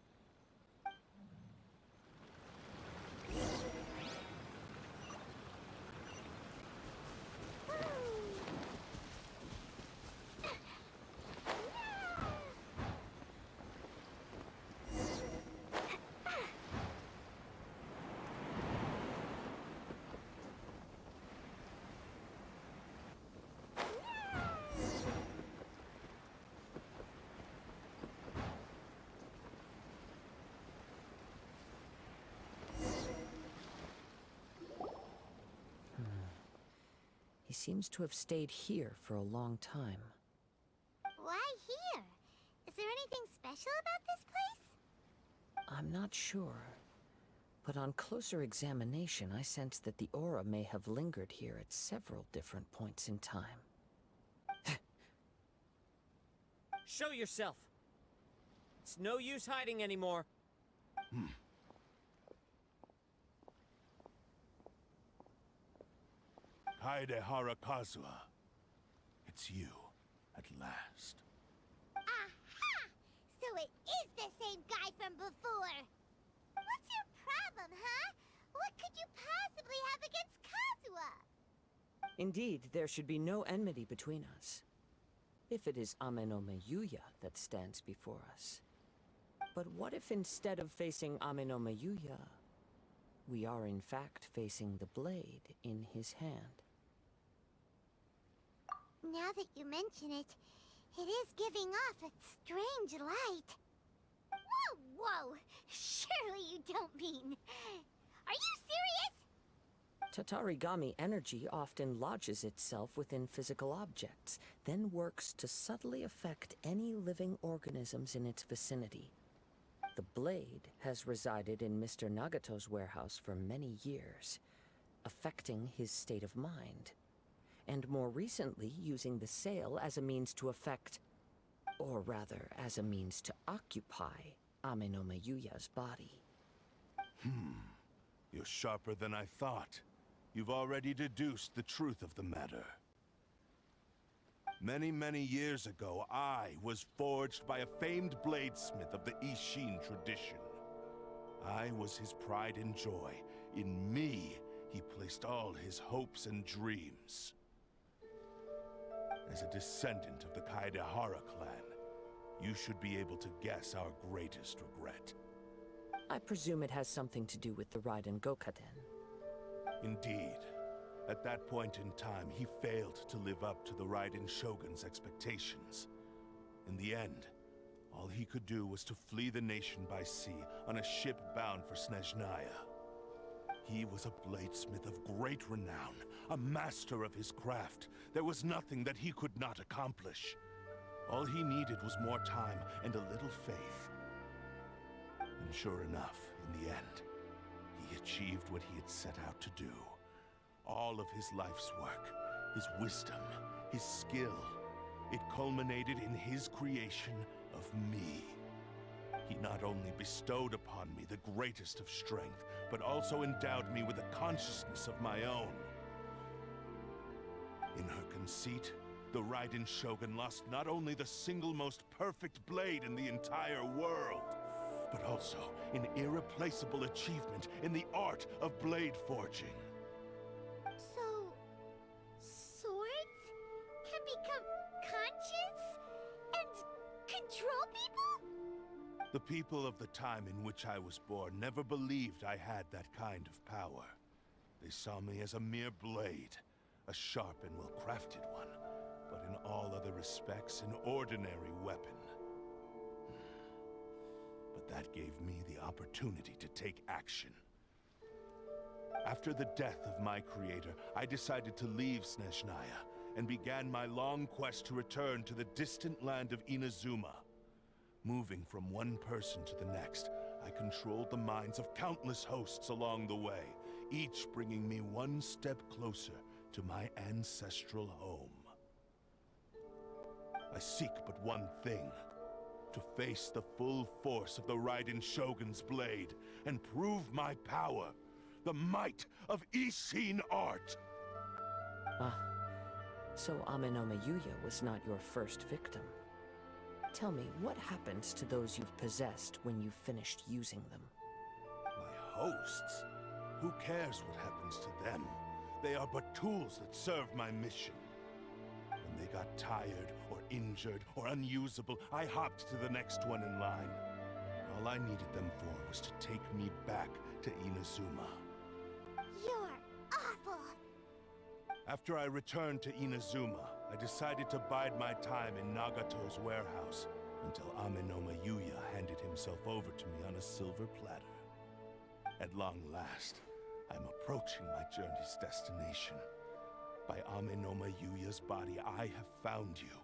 Speaker 5: He seems to have stayed here for a long time.
Speaker 3: Why here? Is there anything special about this place?
Speaker 5: I'm not sure. But on closer examination, I sense that the aura may have lingered here at several different points in time. Show yourself! It's no use hiding anymore.
Speaker 2: Kaideha Kazua. It's you, at last.
Speaker 3: Aha! So it is the same guy from before! What's your problem, huh? What could you possibly have against Kazuha?
Speaker 5: Indeed, there should be no enmity between us. If it is Ame no Yuya that stands before us. But what if instead of facing Ame no Yuya, we are in fact facing the blade in his hand?
Speaker 3: Now that you mention it, it is giving off a strange light. Whoa, whoa! Surely you don't mean... Are you serious?
Speaker 5: Tatarigami energy often lodges itself within physical objects, then works to subtly affect any living organisms in its vicinity. The blade has resided in Mr. Nagato's warehouse for many years, affecting his state of mind, and more recently using the sale as a means to affect, or rather as a means to occupy, Ame no Yuya's body.
Speaker 2: You're sharper than I thought. You've already deduced the truth of the matter. Many, many years ago, I was forged by a famed bladesmith of the Ishin tradition. I was his pride and joy. In me, he placed all his hopes and dreams. As a descendant of the Kaideha clan, you should be able to guess our greatest regret.
Speaker 5: I presume it has something to do with the Raiden Gokaden.
Speaker 2: Indeed. At that point in time, he failed to live up to the Raiden Shogun's expectations. In the end, all he could do was to flee the nation by sea on a ship bound for Snezhnaya. He was a bladesmith of great renown, a master of his craft. There was nothing that he could not accomplish. All he needed was more time and a little faith. And sure enough, in the end, he achieved what he had set out to do. All of his life's work, his wisdom, his skill, it culminated in his creation of me. He not only bestowed upon me the greatest of strength, but also endowed me with a consciousness of my own. In her conceit, the Raiden Shogun lost not only the single most perfect blade in the entire world, but also an irreplaceable achievement in the art of blade forging.
Speaker 3: So, swords can become conscious and control people?
Speaker 2: The people of the time in which I was born never believed I had that kind of power. They saw me as a mere blade, a sharp and well-crafted one, but in all other respects an ordinary weapon. But that gave me the opportunity to take action. After the death of my creator, I decided to leave Snezhnaya and began my long quest to return to the distant land of Inazuma. Moving from one person to the next, I controlled the minds of countless hosts along the way, each bringing me one step closer to my ancestral home. I seek but one thing: to face the full force of the Raiden Shogun's blade and prove my power, the might of Ishin art.
Speaker 5: Ah, so Amenoma Yuya was not your first victim. Tell me, what happens to those you've possessed when you've finished using them?
Speaker 2: My hosts? Who cares what happens to them? They are but tools that serve my mission. When they got tired, or injured, or unusable, I hopped to the next one in line. All I needed them for was to take me back to Inazuma.
Speaker 3: You're awful.
Speaker 2: After I returned to Inazuma, I decided to bide my time in Nagato's warehouse until Amenoma Yuya handed himself over to me on a silver platter. At long last, I'm approaching my journey's destination. By Amenoma Yuya's body, I have found you,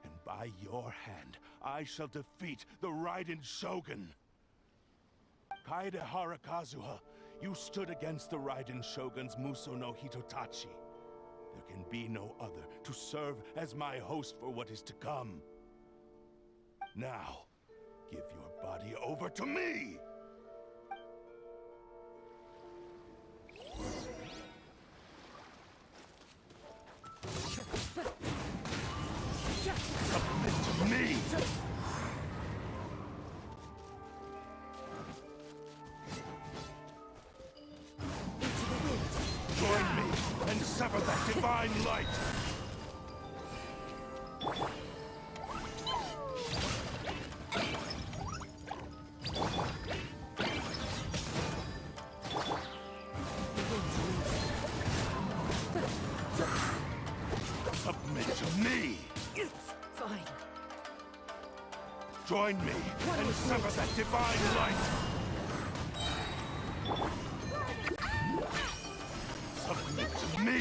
Speaker 2: and by your hand, I shall defeat the Raiden Shogun. Kaideha Kazuha, you stood against the Raiden Shogun's Muso no Hitotachi. There can be no other to serve as my host for what is to come. Now, give your body over to me! Submit to me! Join me and sever that divine light! Submit to me!
Speaker 5: It's fine.
Speaker 2: Join me and sever that divine light! Submit to me!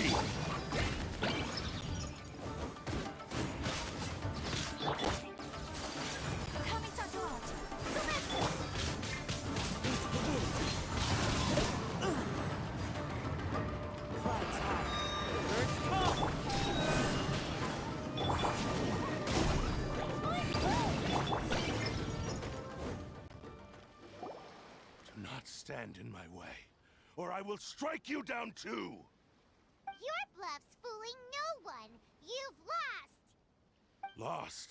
Speaker 2: Do not stand in my way, or I will strike you down too!
Speaker 3: Your bluff's fooling no one. You've lost.
Speaker 2: Lost?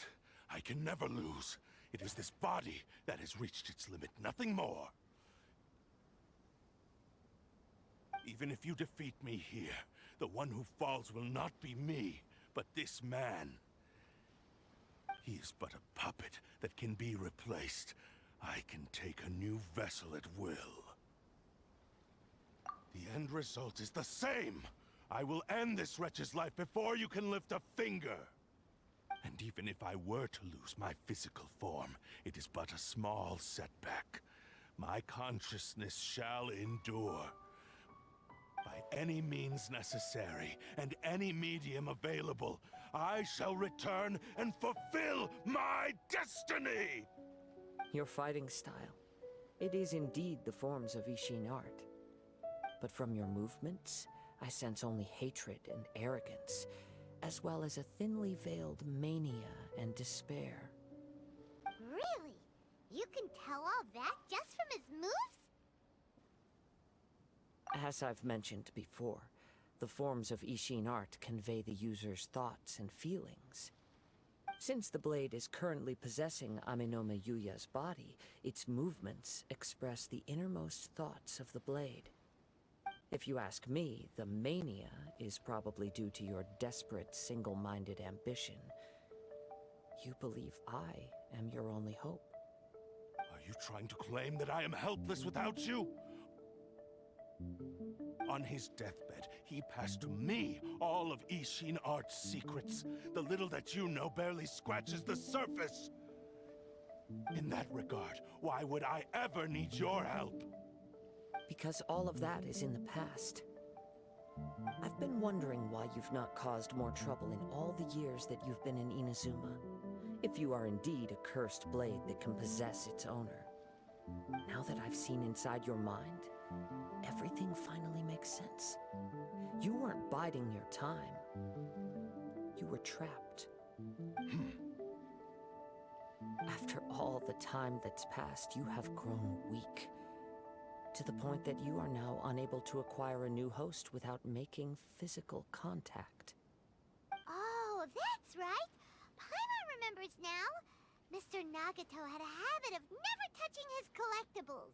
Speaker 2: I can never lose. It is this body that has reached its limit, nothing more. Even if you defeat me here, the one who falls will not be me, but this man. He is but a puppet that can be replaced. I can take a new vessel at will. The end result is the same! I will end this wretch's life before you can lift a finger! And even if I were to lose my physical form, it is but a small setback. My consciousness shall endure. By any means necessary, and any medium available, I shall return and fulfill my destiny!
Speaker 5: Your fighting style. It is indeed the forms of Ishin art. But from your movements, I sense only hatred and arrogance, as well as a thinly veiled mania and despair.
Speaker 3: Really? You can tell all that just from his moves?
Speaker 5: As I've mentioned before, the forms of Ishin art convey the user's thoughts and feelings. Since the blade is currently possessing Aminome Yuya's body, its movements express the innermost thoughts of the blade. If you ask me, the mania is probably due to your desperate, single-minded ambition. You believe I am your only hope.
Speaker 2: Are you trying to claim that I am helpless without you? On his deathbed, he passed to me all of Ishin Art's secrets. The little that you know barely scratches the surface. In that regard, why would I ever need your help?
Speaker 5: Because all of that is in the past. I've been wondering why you've not caused more trouble in all the years that you've been in Inazuma. If you are indeed a cursed blade that can possess its owner. Now that I've seen inside your mind, everything finally makes sense. You weren't biding your time. You were trapped. After all the time that's passed, you have grown weak. To the point that you are now unable to acquire a new host without making physical contact.
Speaker 3: Oh, that's right. Paimon remembers now. Mr. Nagato had a habit of never touching his collectibles.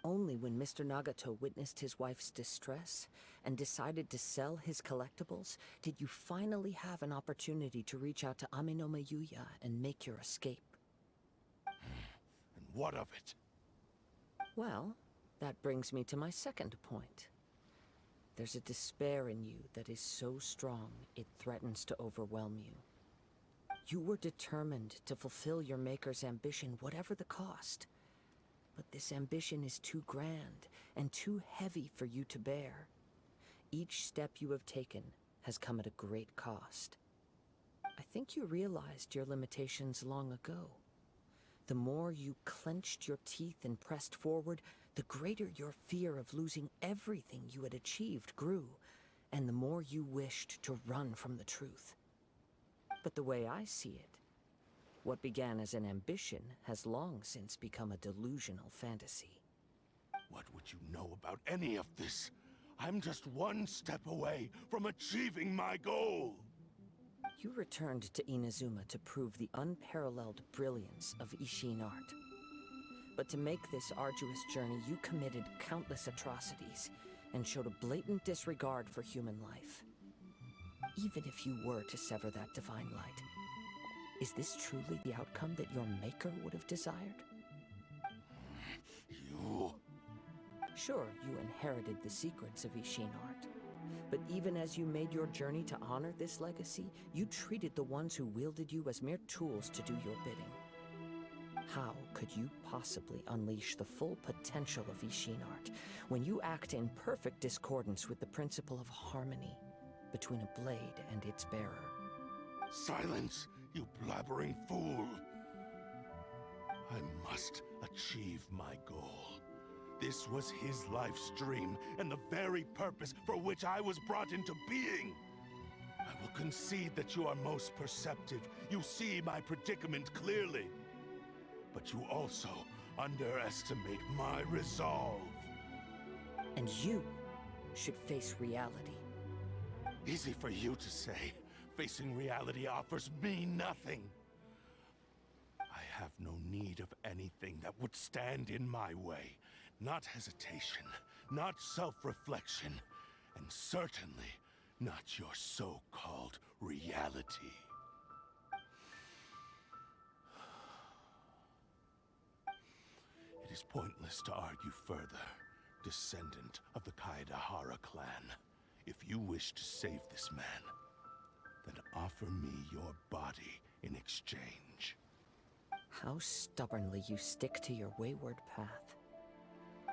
Speaker 5: Only when Mr. Nagato witnessed his wife's distress and decided to sell his collectibles did you finally have an opportunity to reach out to Aminome Yuya and make your escape.
Speaker 2: And what of it?
Speaker 5: Well, that brings me to my second point. There's a despair in you that is so strong it threatens to overwhelm you. You were determined to fulfill your maker's ambition, whatever the cost. But this ambition is too grand and too heavy for you to bear. Each step you have taken has come at a great cost. I think you realized your limitations long ago. The more you clenched your teeth and pressed forward, the greater your fear of losing everything you had achieved grew, and the more you wished to run from the truth. But the way I see it, what began as an ambition has long since become a delusional fantasy.
Speaker 2: What would you know about any of this? I'm just one step away from achieving my goal!
Speaker 5: You returned to Inazuma to prove the unparalleled brilliance of Ishin art. But to make this arduous journey, you committed countless atrocities and showed a blatant disregard for human life. Even if you were to sever that divine light, is this truly the outcome that your maker would have desired?
Speaker 2: You...
Speaker 5: Sure, you inherited the secrets of Ishin art. But even as you made your journey to honor this legacy, you treated the ones who wielded you as mere tools to do your bidding. How could you possibly unleash the full potential of Ishin art when you act in perfect discordance with the principle of harmony between a blade and its bearer?
Speaker 2: Silence, you blabbering fool! I must achieve my goal. This was his life's dream, and the very purpose for which I was brought into being. I will concede that you are most perceptive. You see my predicament clearly. But you also underestimate my resolve.
Speaker 5: And you should face reality.
Speaker 2: Easy for you to say. Facing reality offers me nothing. I have no need of anything that would stand in my way. Not hesitation, not self-reflection, and certainly not your so-called reality. It is pointless to argue further, descendant of the Kaideha clan. If you wish to save this man, then offer me your body in exchange.
Speaker 5: How stubbornly you stick to your wayward path.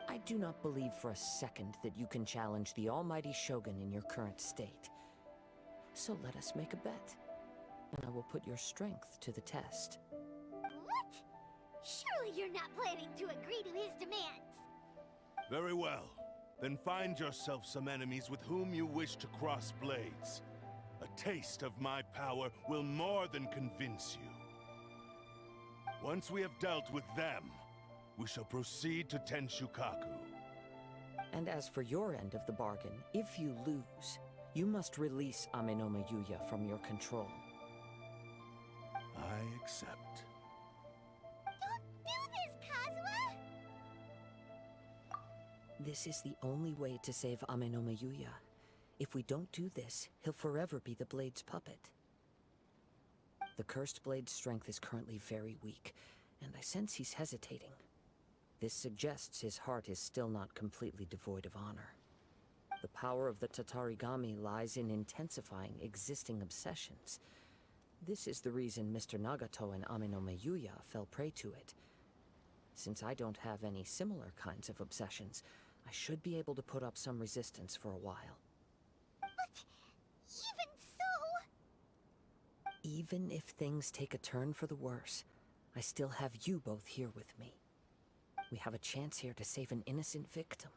Speaker 5: I do not believe for a second that you can challenge the almighty Shogun in your current state. So let us make a bet, and I will put your strength to the test.
Speaker 3: What? Surely you're not planning to agree to his demands.
Speaker 2: Very well. Then find yourself some enemies with whom you wish to cross blades. A taste of my power will more than convince you. Once we have dealt with them, we shall proceed to Tenshukaku.
Speaker 5: And as for your end of the bargain, if you lose, you must release Amenoma Yuya from your control.
Speaker 2: I accept.
Speaker 3: Don't do this, Kazuha!
Speaker 5: This is the only way to save Amenoma Yuya. If we don't do this, he'll forever be the Blade's puppet. The Cursed Blade's strength is currently very weak, and I sense he's hesitating. This suggests his heart is still not completely devoid of honor. The power of the Tatarigami lies in intensifying existing obsessions. This is the reason Mr. Nagato and Amenoma Yuya fell prey to it. Since I don't have any similar kinds of obsessions, I should be able to put up some resistance for a while.
Speaker 3: But even so...
Speaker 5: Even if things take a turn for the worse, I still have you both here with me. We have a chance here to save an innocent victim.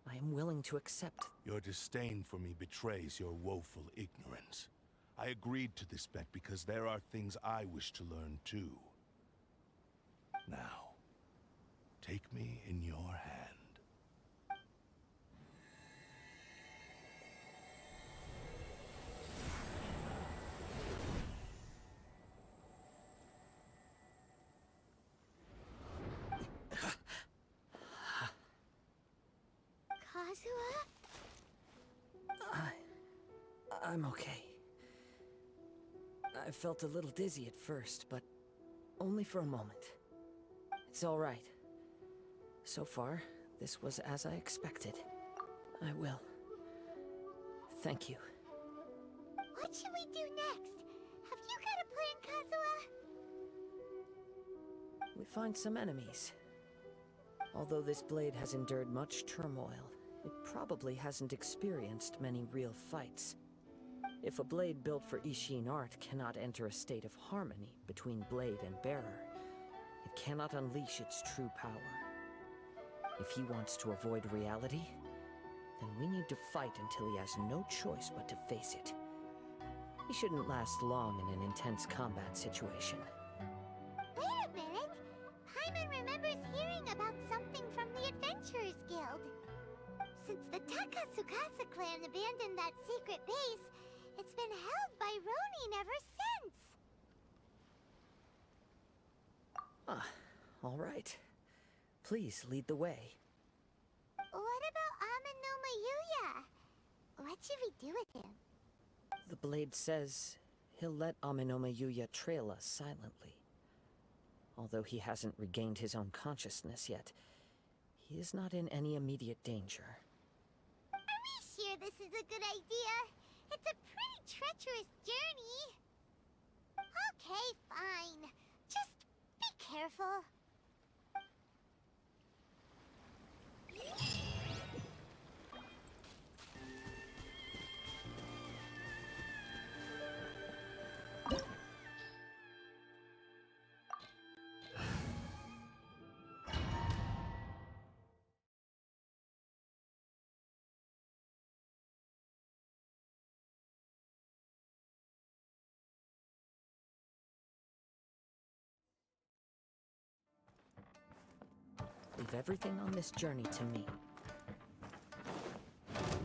Speaker 5: I am willing to accept.
Speaker 2: Your disdain for me betrays your woeful ignorance. I agreed to this bet because there are things I wish to learn too. Now, take me in your hand.
Speaker 3: Kazuha?
Speaker 5: I'm okay. I felt a little dizzy at first, but only for a moment. It's all right. So far, this was as I expected. I will. Thank you.
Speaker 3: What should we do next? Have you got a plan, Kazuha?
Speaker 5: We find some enemies. Although this blade has endured much turmoil, it probably hasn't experienced many real fights. If a blade built for Ishin art cannot enter a state of harmony between blade and bearer, it cannot unleash its true power. If he wants to avoid reality, then we need to fight until he has no choice but to face it. He shouldn't last long in an intense combat situation.
Speaker 3: Wait a minute! Paimon remembers hearing about something from the Adventurers Guild. Since the Takasukasa clan abandoned that secret base, it's been held by Ronin ever since.
Speaker 5: Ah, all right. Please lead the way.
Speaker 3: What about Amenoma Yuya? What should we do with him?
Speaker 5: The blade says he'll let Amenoma Yuya trail us silently. Although he hasn't regained his own consciousness yet, he is not in any immediate danger.
Speaker 3: Are we sure this is a good idea? It's a pretty treacherous journey. Okay, fine. Just be careful.
Speaker 5: Leave everything on this journey to me.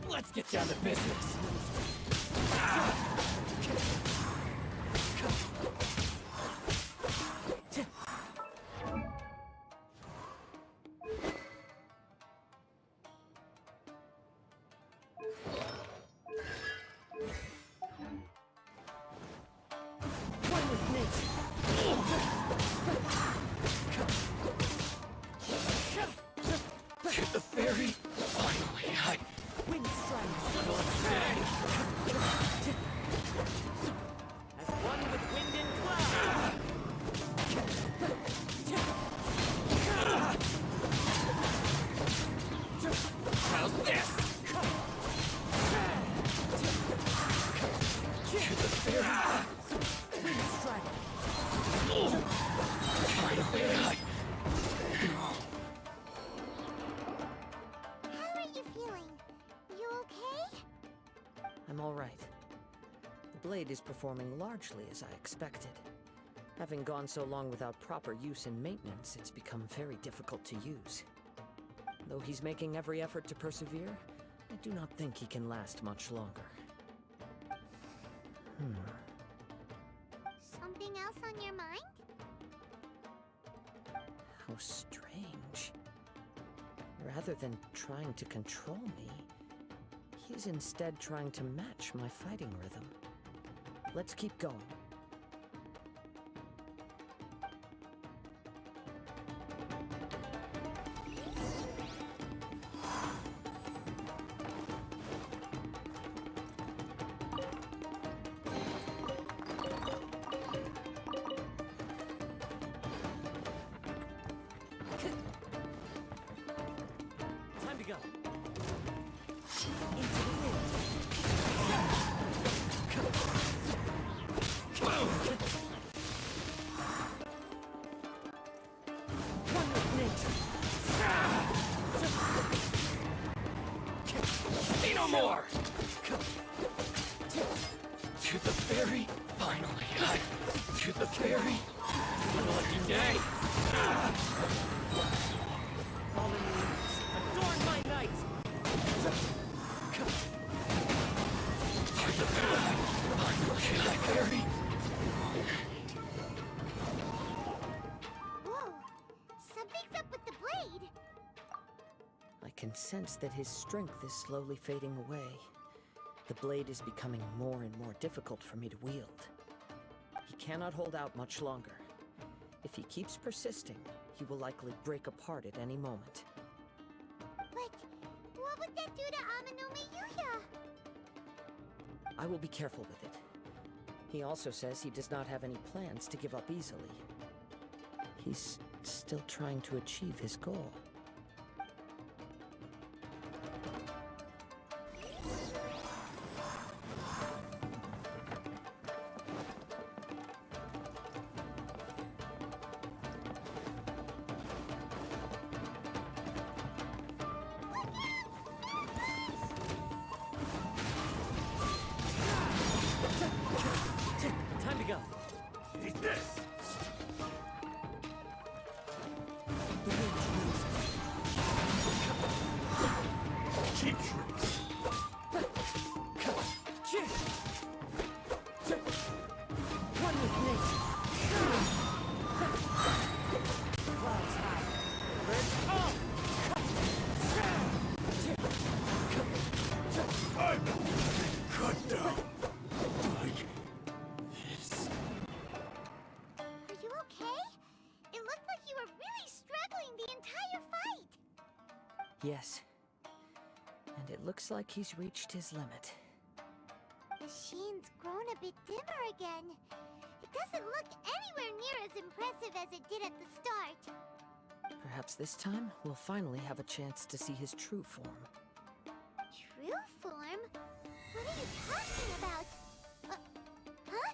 Speaker 7: Let's get down to business!
Speaker 5: blade is performing largely as I expected. Having gone so long without proper use and maintenance, it's become very difficult to use. Though he's making every effort to persevere, I do not think he can last much longer.
Speaker 3: Something else on your mind?
Speaker 5: How strange. Rather than trying to control me, he's instead trying to match my fighting rhythm. Let's keep going. Time to go. Into the wind. One with nature. Say no more! To the ferry, finally. To the ferry. Unlucky day. Fallen leaves, adorn my night! To the ferry, finally.
Speaker 3: Whoa! Something's up with the blade!
Speaker 5: I can sense that his strength is slowly fading away. The blade is becoming more and more difficult for me to wield. He cannot hold out much longer. If he keeps persisting, he will likely break apart at any moment.
Speaker 3: But what would that do to Amanome Yuya?
Speaker 5: I will be careful with it. He also says he does not have any plans to give up easily. He's still trying to achieve his goal. Time to go.
Speaker 2: Eat this!
Speaker 5: The wind moves me.
Speaker 2: Cheap tricks!
Speaker 5: One with nature. Clouds high. Birds up.
Speaker 2: I'm cut down like this.
Speaker 3: Are you okay? It looked like you were really struggling the entire fight!
Speaker 5: Yes. And it looks like he's reached his limit.
Speaker 3: The sheen's grown a bit dimmer again. It doesn't look anywhere near as impressive as it did at the start.
Speaker 5: Perhaps this time we'll finally have a chance to see his true form.
Speaker 3: True form? What are you talking about? Huh?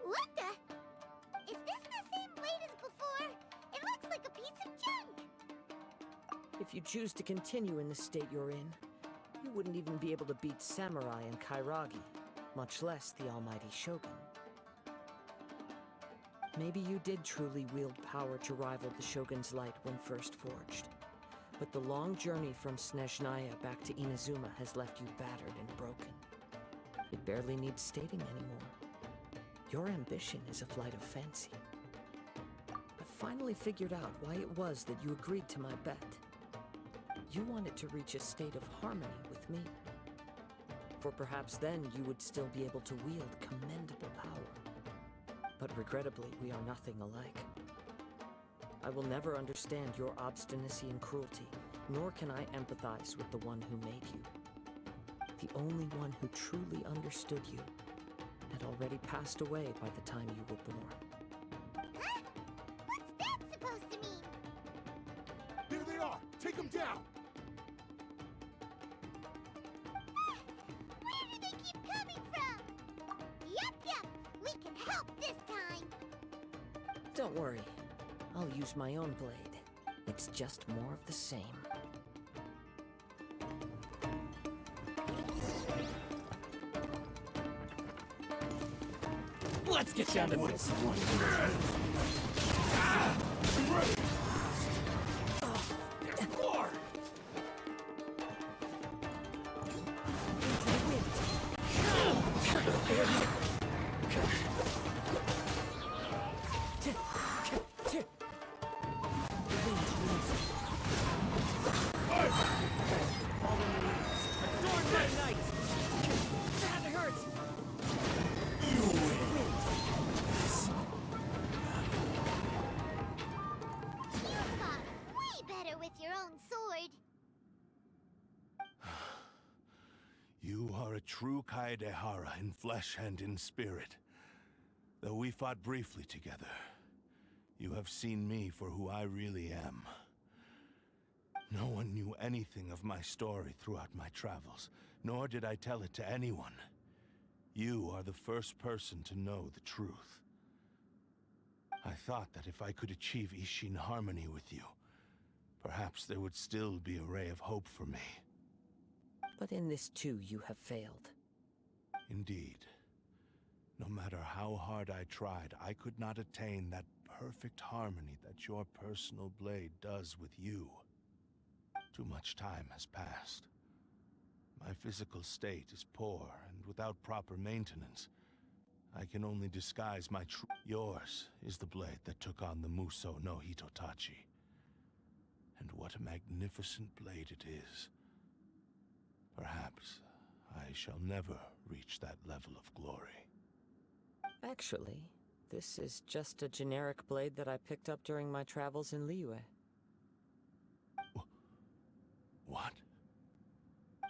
Speaker 3: What the? Is this the same blade as before? It looks like a piece of junk!
Speaker 5: If you choose to continue in the state you're in, you wouldn't even be able to beat Samurai and Kairagi, much less the almighty Shogun. Maybe you did truly wield power to rival the Shogun's light when first forged. But the long journey from Snezhnaya back to Inazuma has left you battered and broken. It barely needs stating anymore. Your ambition is a flight of fancy. I finally figured out why it was that you agreed to my bet. You wanted to reach a state of harmony with me. For perhaps then you would still be able to wield commendable power. But regrettably, we are nothing alike. I will never understand your obstinacy and cruelty, nor can I empathize with the one who made you. The only one who truly understood you had already passed away by the time you were born.
Speaker 3: Huh? What's that supposed to mean?
Speaker 2: There they are! Take them down!
Speaker 3: Where do they keep coming from? Yup, we can help this time.
Speaker 5: Don't worry, I'll use my own blade. It's just more of the same.
Speaker 7: Let's get down to this. There's more.
Speaker 3: You fought way better with your own sword.
Speaker 2: You are a true Kaedehara in flesh and in spirit. Though we fought briefly together, you have seen me for who I really am. No one knew anything of my story throughout my travels, nor did I tell it to anyone. You are the first person to know the truth. I thought that if I could achieve Ishin harmony with you, perhaps there would still be a ray of hope for me.
Speaker 5: But in this too, you have failed.
Speaker 2: Indeed. No matter how hard I tried, I could not attain that perfect harmony that your personal blade does with you. Too much time has passed. My physical state is poor, and without proper maintenance, I can only disguise my true... Yours is the blade that took on the Muso no Hitotachi. And what a magnificent blade it is. Perhaps I shall never reach that level of glory.
Speaker 5: Actually, this is just a generic blade that I picked up during my travels in Liyue.
Speaker 2: What?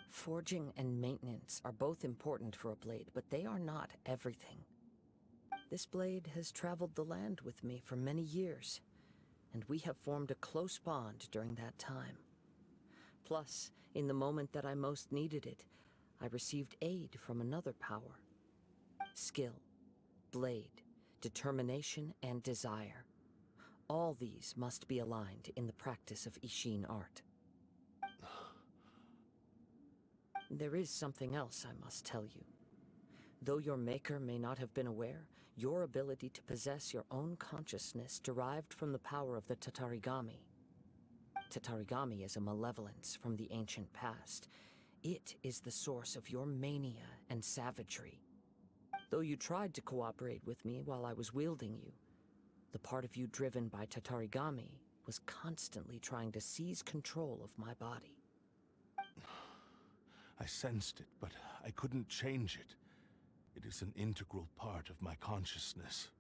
Speaker 5: Forging and maintenance are both important for a blade, but they are not everything. This blade has traveled the land with me for many years, and we have formed a close bond during that time. Plus, in the moment that I most needed it, I received aid from another power. Skill, blade, determination, and desire. All these must be aligned in the practice of Ishin art. There is something else I must tell you. Though your maker may not have been aware, your ability to possess your own consciousness derived from the power of the Tatarigami. Tatarigami is a malevolence from the ancient past. It is the source of your mania and savagery. Though you tried to cooperate with me while I was wielding you, the part of you driven by Tatarigami was constantly trying to seize control of my body.
Speaker 2: I sensed it, but I couldn't change it. It is an integral part of my consciousness.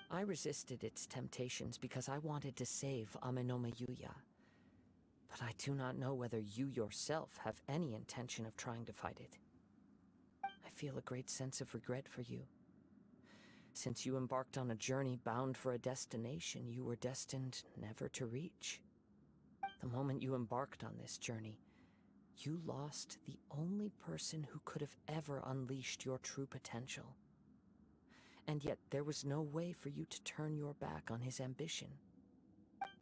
Speaker 5: I resisted its temptations because I wanted to save Amenoma Yuya. But I do not know whether you yourself have any intention of trying to fight it. I feel a great sense of regret for you. Since you embarked on a journey bound for a destination you were destined never to reach. The moment you embarked on this journey, you lost the only person who could have ever unleashed your true potential. And yet there was no way for you to turn your back on his ambition.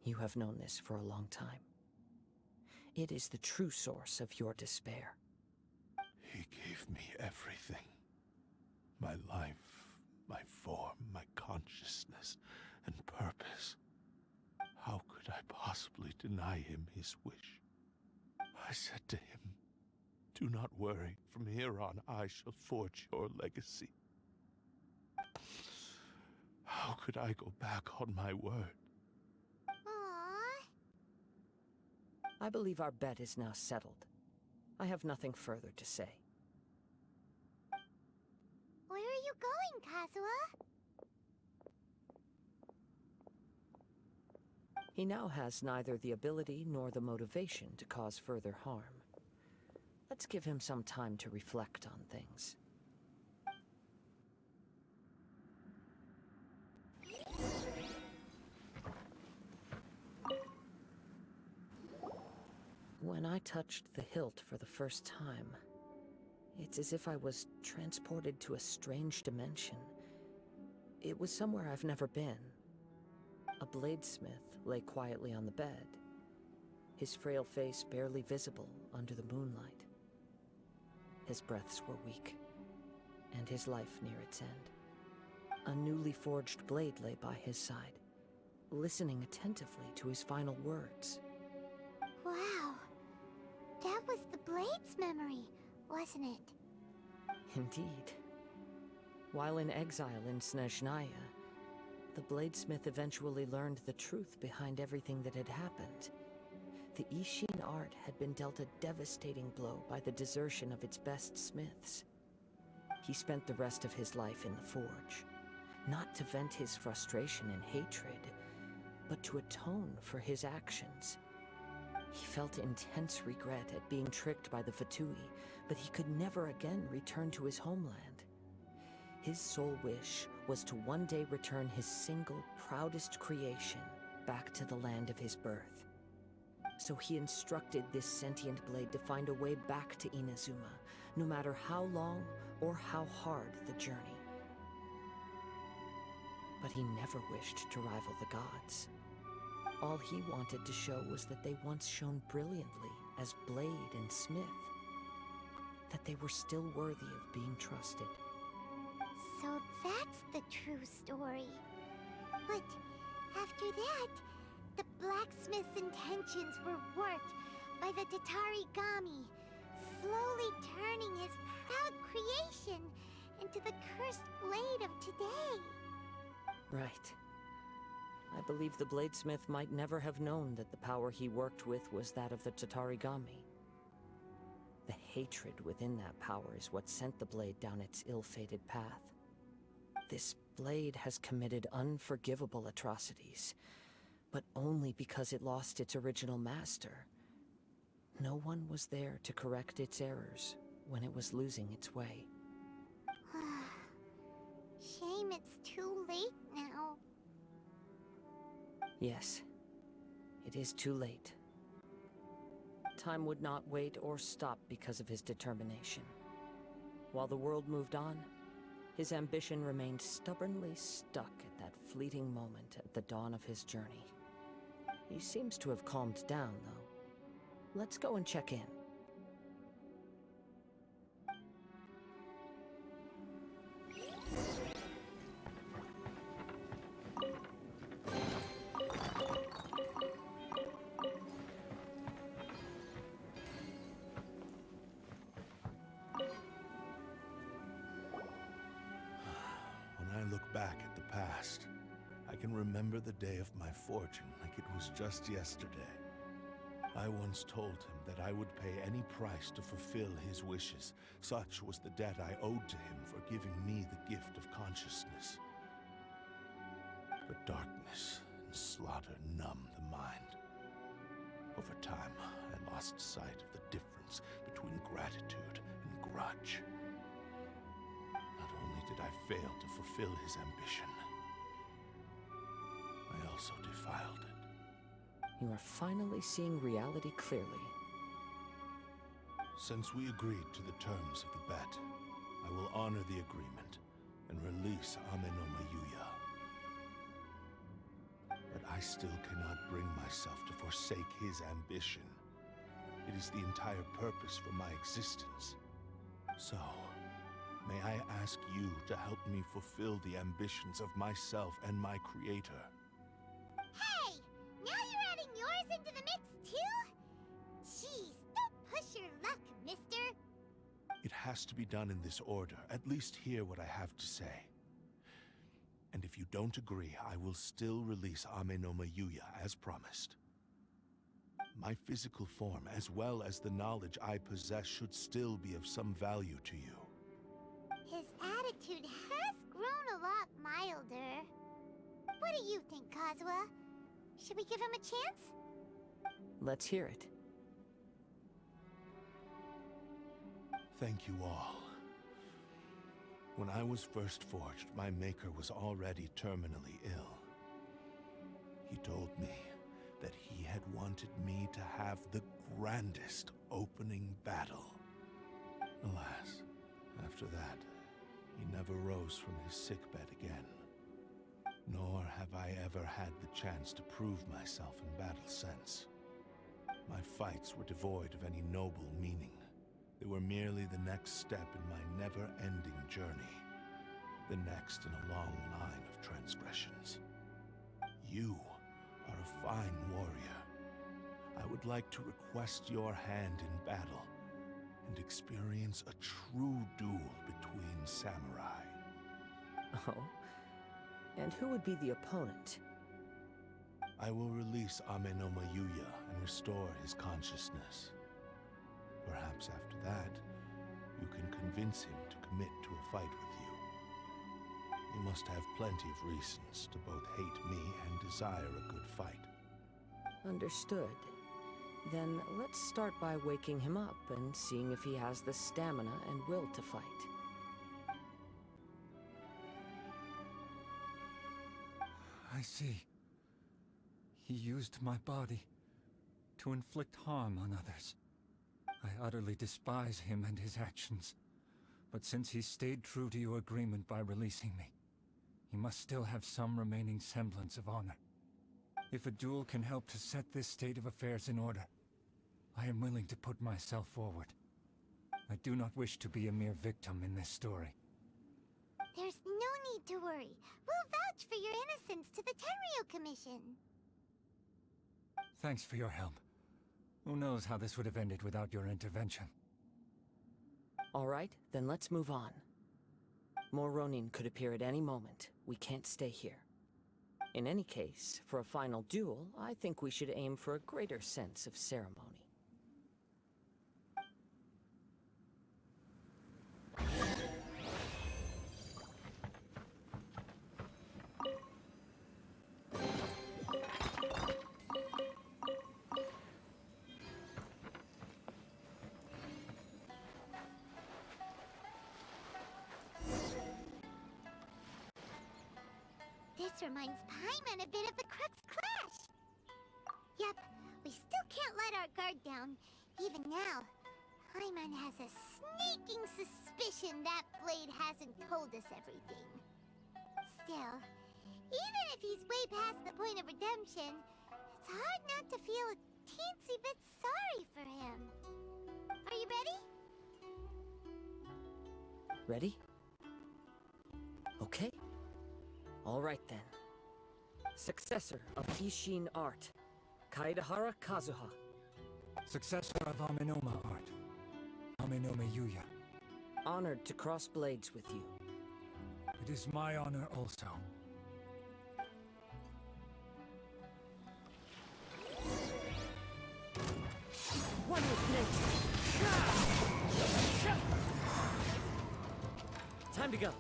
Speaker 5: You have known this for a long time. It is the true source of your despair.
Speaker 2: He gave me everything. My life, my form, my consciousness, and purpose. How could I possibly deny him his wish? I said to him, "Do not worry. From here on, I shall forge your legacy." How could I go back on my word?
Speaker 3: Aww.
Speaker 5: I believe our bet is now settled. I have nothing further to say.
Speaker 3: Where are you going, Kazuha?
Speaker 5: He now has neither the ability nor the motivation to cause further harm. Let's give him some time to reflect on things. When I touched the hilt for the first time, it's as if I was transported to a strange dimension. It was somewhere I've never been. A bladesmith lay quietly on the bed, his frail face barely visible under the moonlight. His breaths were weak, and his life near its end. A newly forged blade lay by his side, listening attentively to his final words.
Speaker 3: Wow. That was the Blade's memory, wasn't it?
Speaker 5: Indeed. While in exile in Snezhnaya, the bladesmith eventually learned the truth behind everything that had happened. The Ishin art had been dealt a devastating blow by the desertion of its best smiths. He spent the rest of his life in the forge, not to vent his frustration and hatred, but to atone for his actions. He felt intense regret at being tricked by the Fatui, but he could never again return to his homeland. His sole wish was to one day return his single, proudest creation back to the land of his birth. So he instructed this sentient blade to find a way back to Inazuma, no matter how long or how hard the journey. But he never wished to rival the gods. All he wanted to show was that they once shone brilliantly as blade and smith, that they were still worthy of being trusted.
Speaker 3: So that's the true story. But after that, the blacksmith's intentions were warped by the Tatarigami, slowly turning his proud creation into the cursed blade of today.
Speaker 5: Right. I believe the bladesmith might never have known that the power he worked with was that of the Tatarigami. The hatred within that power is what sent the blade down its ill-fated path. This blade has committed unforgivable atrocities, but only because it lost its original master. No one was there to correct its errors when it was losing its way.
Speaker 3: Shame it's too late now.
Speaker 5: Yes, it is too late. Time would not wait or stop because of his determination. While the world moved on, his ambition remained stubbornly stuck at that fleeting moment at the dawn of his journey. He seems to have calmed down, though. Let's go and check in.
Speaker 2: When I look back at the past, I can remember the day of my forging like it was just yesterday. I once told him that I would pay any price to fulfill his wishes. Such was the debt I owed to him for giving me the gift of consciousness. But darkness and slaughter numb the mind. Over time, I lost sight of the difference between gratitude and grudge. Not only did I fail to fulfill his ambition, I also defiled it.
Speaker 5: You are finally seeing reality clearly.
Speaker 2: Since we agreed to the terms of the bet, I will honor the agreement and release Ame no Mayuya. But I still cannot bring myself to forsake his ambition. It is the entire purpose for my existence. So, may I ask you to help me fulfill the ambitions of myself and my creator?
Speaker 3: Hey! Now you're adding yours into the mix, too? Jeez, don't push your luck, mister.
Speaker 2: It has to be done in this order. At least hear what I have to say. And if you don't agree, I will still release Ame no Mayuya as promised. My physical form, as well as the knowledge I possess, should still be of some value to you.
Speaker 3: His attitude has grown a lot milder. What do you think, Kazuha? Should we give him a chance?
Speaker 5: Let's hear it.
Speaker 2: Thank you all. When I was first forged, my maker was already terminally ill. He told me that he had wanted me to have the grandest opening battle. Alas, after that, he never rose from his sickbed again. Nor have I ever had the chance to prove myself in battle since. My fights were devoid of any noble meaning. They were merely the next step in my never-ending journey. the next in a long line of transgressions. You are a fine warrior. I would like to request your hand in battle and experience a true duel between samurai.
Speaker 5: Oh? And who would be the opponent?
Speaker 2: I will release Amenoma Yuya and restore his consciousness. Perhaps after that, you can convince him to commit to a fight with you. He must have plenty of reasons to both hate me and desire a good fight.
Speaker 5: Understood. Then let's start by waking him up and seeing if he has the stamina and will to fight.
Speaker 7: I see. He used my body to inflict harm on others. I utterly despise him and his actions. But since he stayed true to your agreement by releasing me, he must still have some remaining semblance of honor. If a duel can help to set this state of affairs in order, I am willing to put myself forward. I do not wish to be a mere victim in this story.
Speaker 3: There's no need to worry. We'll vouch for your innocence to the Tenryo Commission.
Speaker 7: Thanks for your help. Who knows how this would have ended without your intervention.
Speaker 5: All right, then let's move on. More Ronin could appear at any moment. We can't stay here. In any case, for a final duel, I think we should aim for a greater sense of ceremony.
Speaker 3: This reminds Paimon a bit of the Crux Clash. Yep, we still can't let our guard down. Even now, Paimon has a sneaking suspicion that blade hasn't told us everything. Still, even if he's way past the point of redemption, it's hard not to feel a teensy bit sorry for him. Are you ready?
Speaker 5: Ready? Okay. All right then. Successor of Ishin art, Kaideha Kazuha.
Speaker 7: Successor of Amenoma art, Amenoma Yuya.
Speaker 5: Honored to cross blades with you.
Speaker 7: It is my honor also.
Speaker 5: One with nature. Time to go.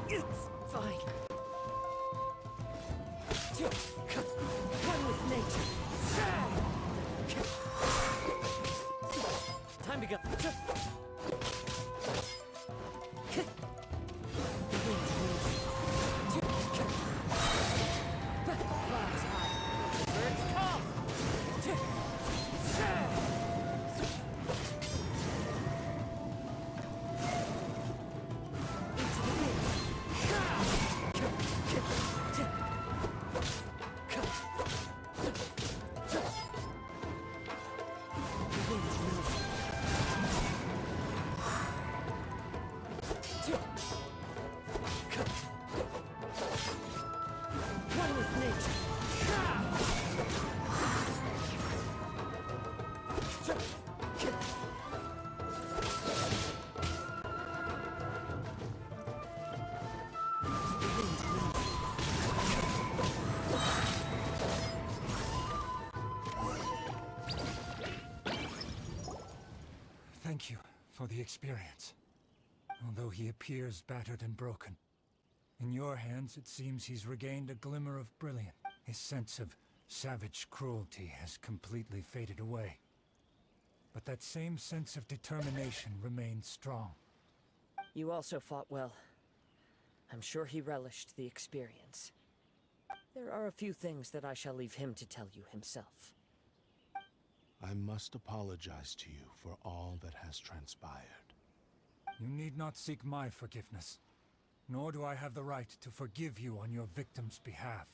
Speaker 5: It's fine. One with nature. Time to go. Clouds high. Birds call. One with nature.
Speaker 7: Thank you for the experience. Although he appears battered and broken, in your hands it seems he's regained a glimmer of brilliance. His sense of savage cruelty has completely faded away. But that same sense of determination remains strong.
Speaker 5: You also fought well. I'm sure he relished the experience. There are a few things that I shall leave him to tell you himself.
Speaker 2: I must apologize to you for all that has transpired.
Speaker 7: You need not seek my forgiveness, nor do I have the right to forgive you on your victim's behalf.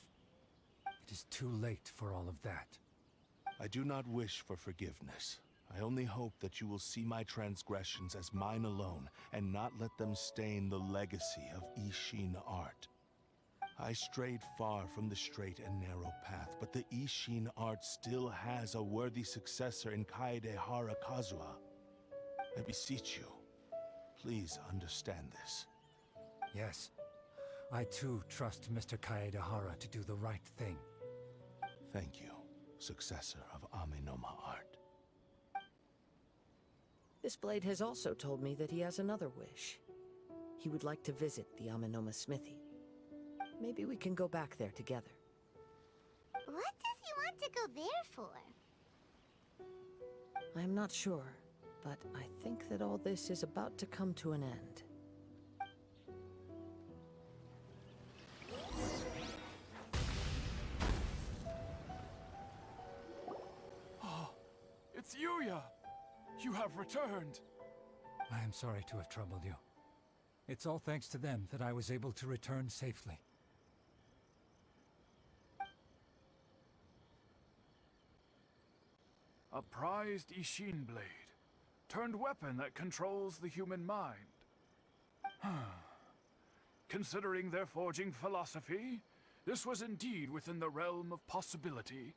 Speaker 7: It is too late for all of that.
Speaker 2: I do not wish for forgiveness. I only hope that you will see my transgressions as mine alone, and not let them stain the legacy of Ishin art. I strayed far from the straight and narrow path, but the Ishin art still has a worthy successor in Kaideha Kazuha. I beseech you, please understand this.
Speaker 7: Yes. I too trust Mr. Kaedehara to do the right thing.
Speaker 2: Thank you, successor of Amenoma art.
Speaker 5: This blade has also told me that he has another wish. He would like to visit the Amenoma smithy. Maybe we can go back there together.
Speaker 3: What does he want to go there for?
Speaker 5: I am not sure, but I think that all this is about to come to an end.
Speaker 8: It's Yuya! You have returned!
Speaker 7: I am sorry to have troubled you. It's all thanks to them that I was able to return safely.
Speaker 8: A prized Ishin blade. Turned weapon that controls the human mind. Considering their forging philosophy, this was indeed within the realm of possibility.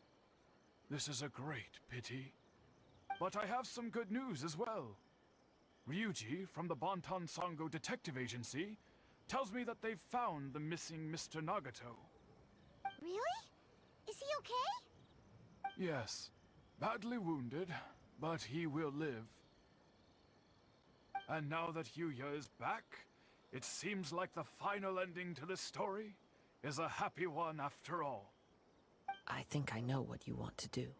Speaker 8: This is a great pity. But I have some good news as well. Ryuji, from the Bonton Sango Detective Agency, tells me that they've found the missing Mr. Nagato.
Speaker 3: Really? Is he okay?
Speaker 8: Yes, badly wounded, but he will live. And now that Yuya is back, it seems like the final ending to this story is a happy one after all.
Speaker 5: I think I know what you want to do.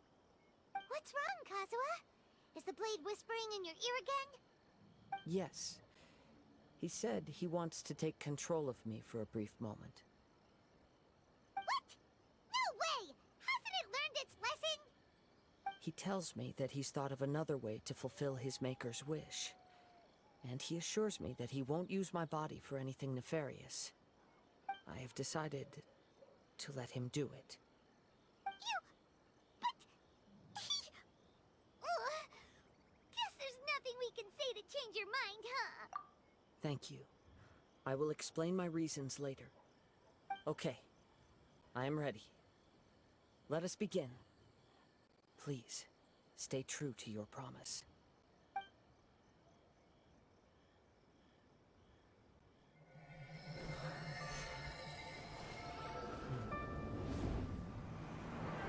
Speaker 3: What's wrong, Kazuha? Is the blade whispering in your ear again?
Speaker 5: Yes. He said he wants to take control of me for a brief moment.
Speaker 3: What? No way! Hasn't it learned its lesson?
Speaker 5: He tells me that he's thought of another way to fulfill his maker's wish. And he assures me that he won't use my body for anything nefarious. I have decided to let him do it.
Speaker 3: Guess there's nothing we can say to change your mind, huh?
Speaker 5: Thank you. I will explain my reasons later. Okay. I am ready. Let us begin. Please, stay true to your promise.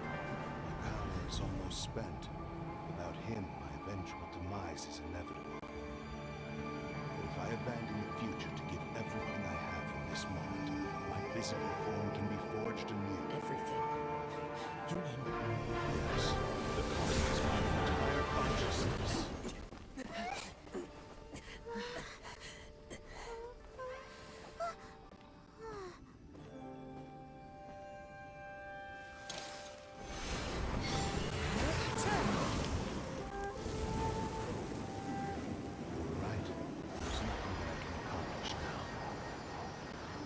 Speaker 2: My power is almost spent. Without him, my eventual demise is inevitable. But if I abandon the future to give everything I have in this moment, my physical form can be forged anew.
Speaker 5: Everything. You mean...
Speaker 2: Yes, the cost is my entire consciousness. You're right. There's nothing that I can accomplish now.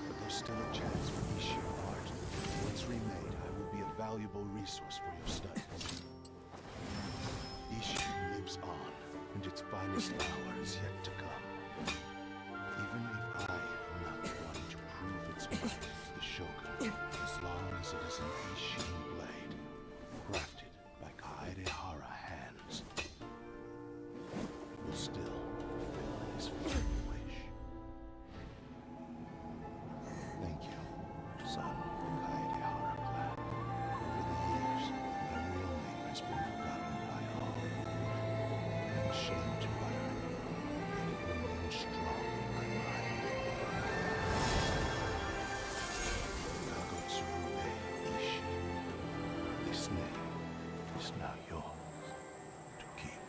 Speaker 2: But there's still a chance for Ishin art. Once remade, I will be a valuable resource for your studies. Ishin lives on, and its finest hour is yet to come. Even if I am not the one to prove its might to the Shogun, as long as it is an Ishin blade, crafted by Kaedehara hands, it will still fulfill his final wish. Thank you, son of the Kaedehara clan. Over the years, my real name has been forgotten by all. I am ashamed to utter it, yet it remains strong in my mind. Nagotsurube Ishin. This name is now yours to keep.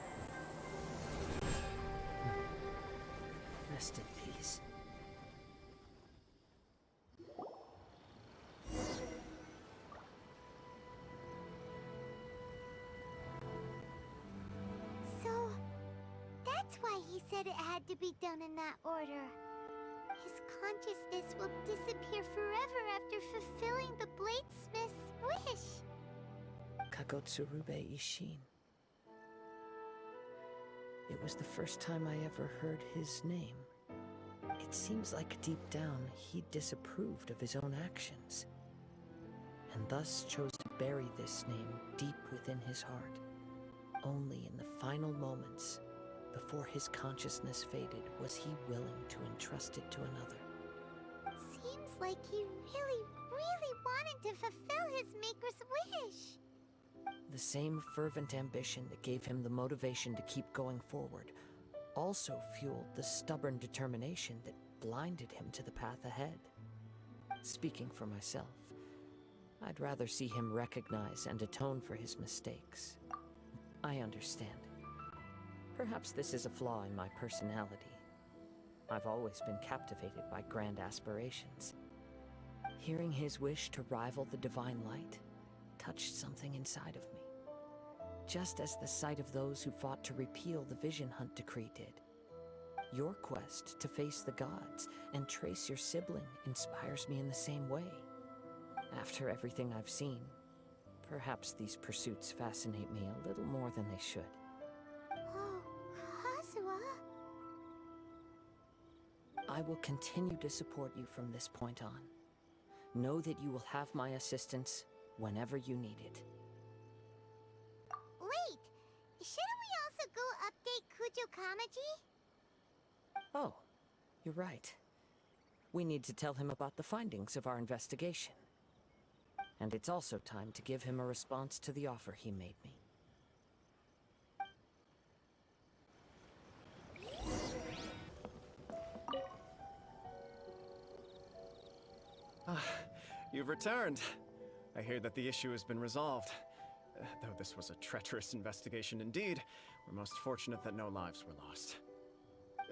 Speaker 5: Rest in peace.
Speaker 3: So, that's why he said it had to be done in that order. His consciousness will disappear forever after fulfilling the bladesmith's wish.
Speaker 5: Kagotsurube Ishin. It was the first time I ever heard his name. It seems like deep down he disapproved of his own actions, and thus chose to bury this name deep within his heart. Only in the final moments, before his consciousness faded, was he willing to entrust it to another.
Speaker 3: Seems like he really, really wanted to fulfill his maker's wish.
Speaker 5: The same fervent ambition that gave him the motivation to keep going forward also fueled the stubborn determination that blinded him to the path ahead. Speaking for myself, I'd rather see him recognize and atone for his mistakes. I understand. Perhaps this is a flaw in my personality. I've always been captivated by grand aspirations. Hearing his wish to rival the divine light touched something inside of me, just as the sight of those who fought to repeal the Vision Hunt decree did. Your quest to face the gods and trace your sibling inspires me in the same way. After everything I've seen, perhaps these pursuits fascinate me a little more than they should.
Speaker 3: Oh, Kazuha.
Speaker 5: I will continue to support you from this point on. Know that you will have my assistance whenever you need it.
Speaker 3: Wait, shouldn't we also go update Kujo Kamaji?
Speaker 5: Oh, you're right. We need to tell him about the findings of our investigation. And it's also time to give him a response to the offer he made me.
Speaker 6: You've returned. I hear that the issue has been resolved. Though this was a treacherous investigation indeed, we're most fortunate that no lives were lost.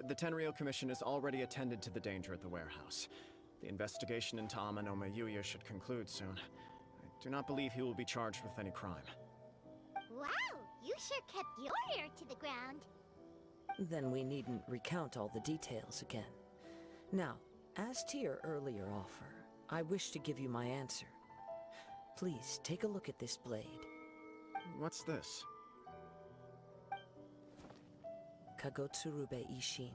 Speaker 6: The Tenryou Commission has already attended to the danger at the warehouse. The investigation into Amanoma Yuya should conclude soon. I do not believe he will be charged with any crime.
Speaker 3: Wow, you sure kept your ear to the ground.
Speaker 5: Then we needn't recount all the details again. Now, as to your earlier offer, I wish to give you my answer. Please, take a look at this blade.
Speaker 6: What's this?
Speaker 5: Kagotsurube Ishin,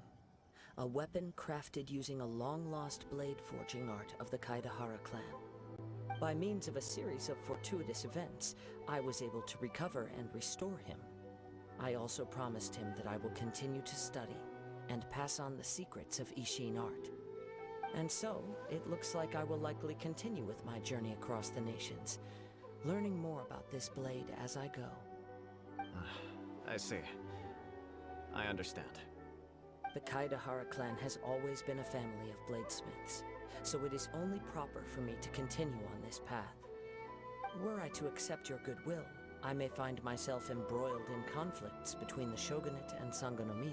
Speaker 5: a weapon crafted using a long-lost blade forging art of the Kaideha clan. By means of a series of fortuitous events, I was able to recover and restore him. I also promised him that I will continue to study and pass on the secrets of Ishin art. And so, it looks like I will likely continue with my journey across the nations, learning more about this blade as I go.
Speaker 6: I see. I understand.
Speaker 5: The Kaideha clan has always been a family of bladesmiths, so it is only proper for me to continue on this path. Were I to accept your goodwill, I may find myself embroiled in conflicts between the shogunate and Sangonomiya.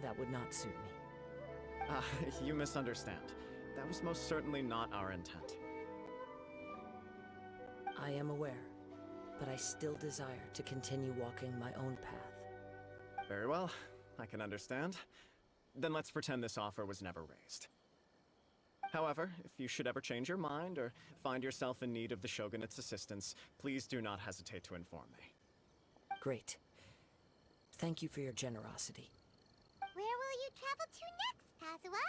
Speaker 5: That would not suit me.
Speaker 6: You misunderstand. That was most certainly not our intent.
Speaker 5: I am aware, but I still desire to continue walking my own path.
Speaker 6: Very well, I can understand. Then let's pretend this offer was never raised. However, if you should ever change your mind or find yourself in need of the Shogunate's assistance, please do not hesitate to inform me.
Speaker 5: Great. Thank you for your generosity.
Speaker 3: Where will you travel to next, Kazuha?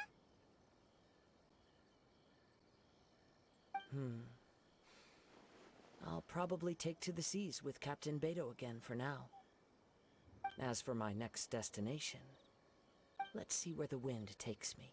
Speaker 5: I'll probably take to the seas with Captain Beto again for now. As for my next destination, let's see where the wind takes me.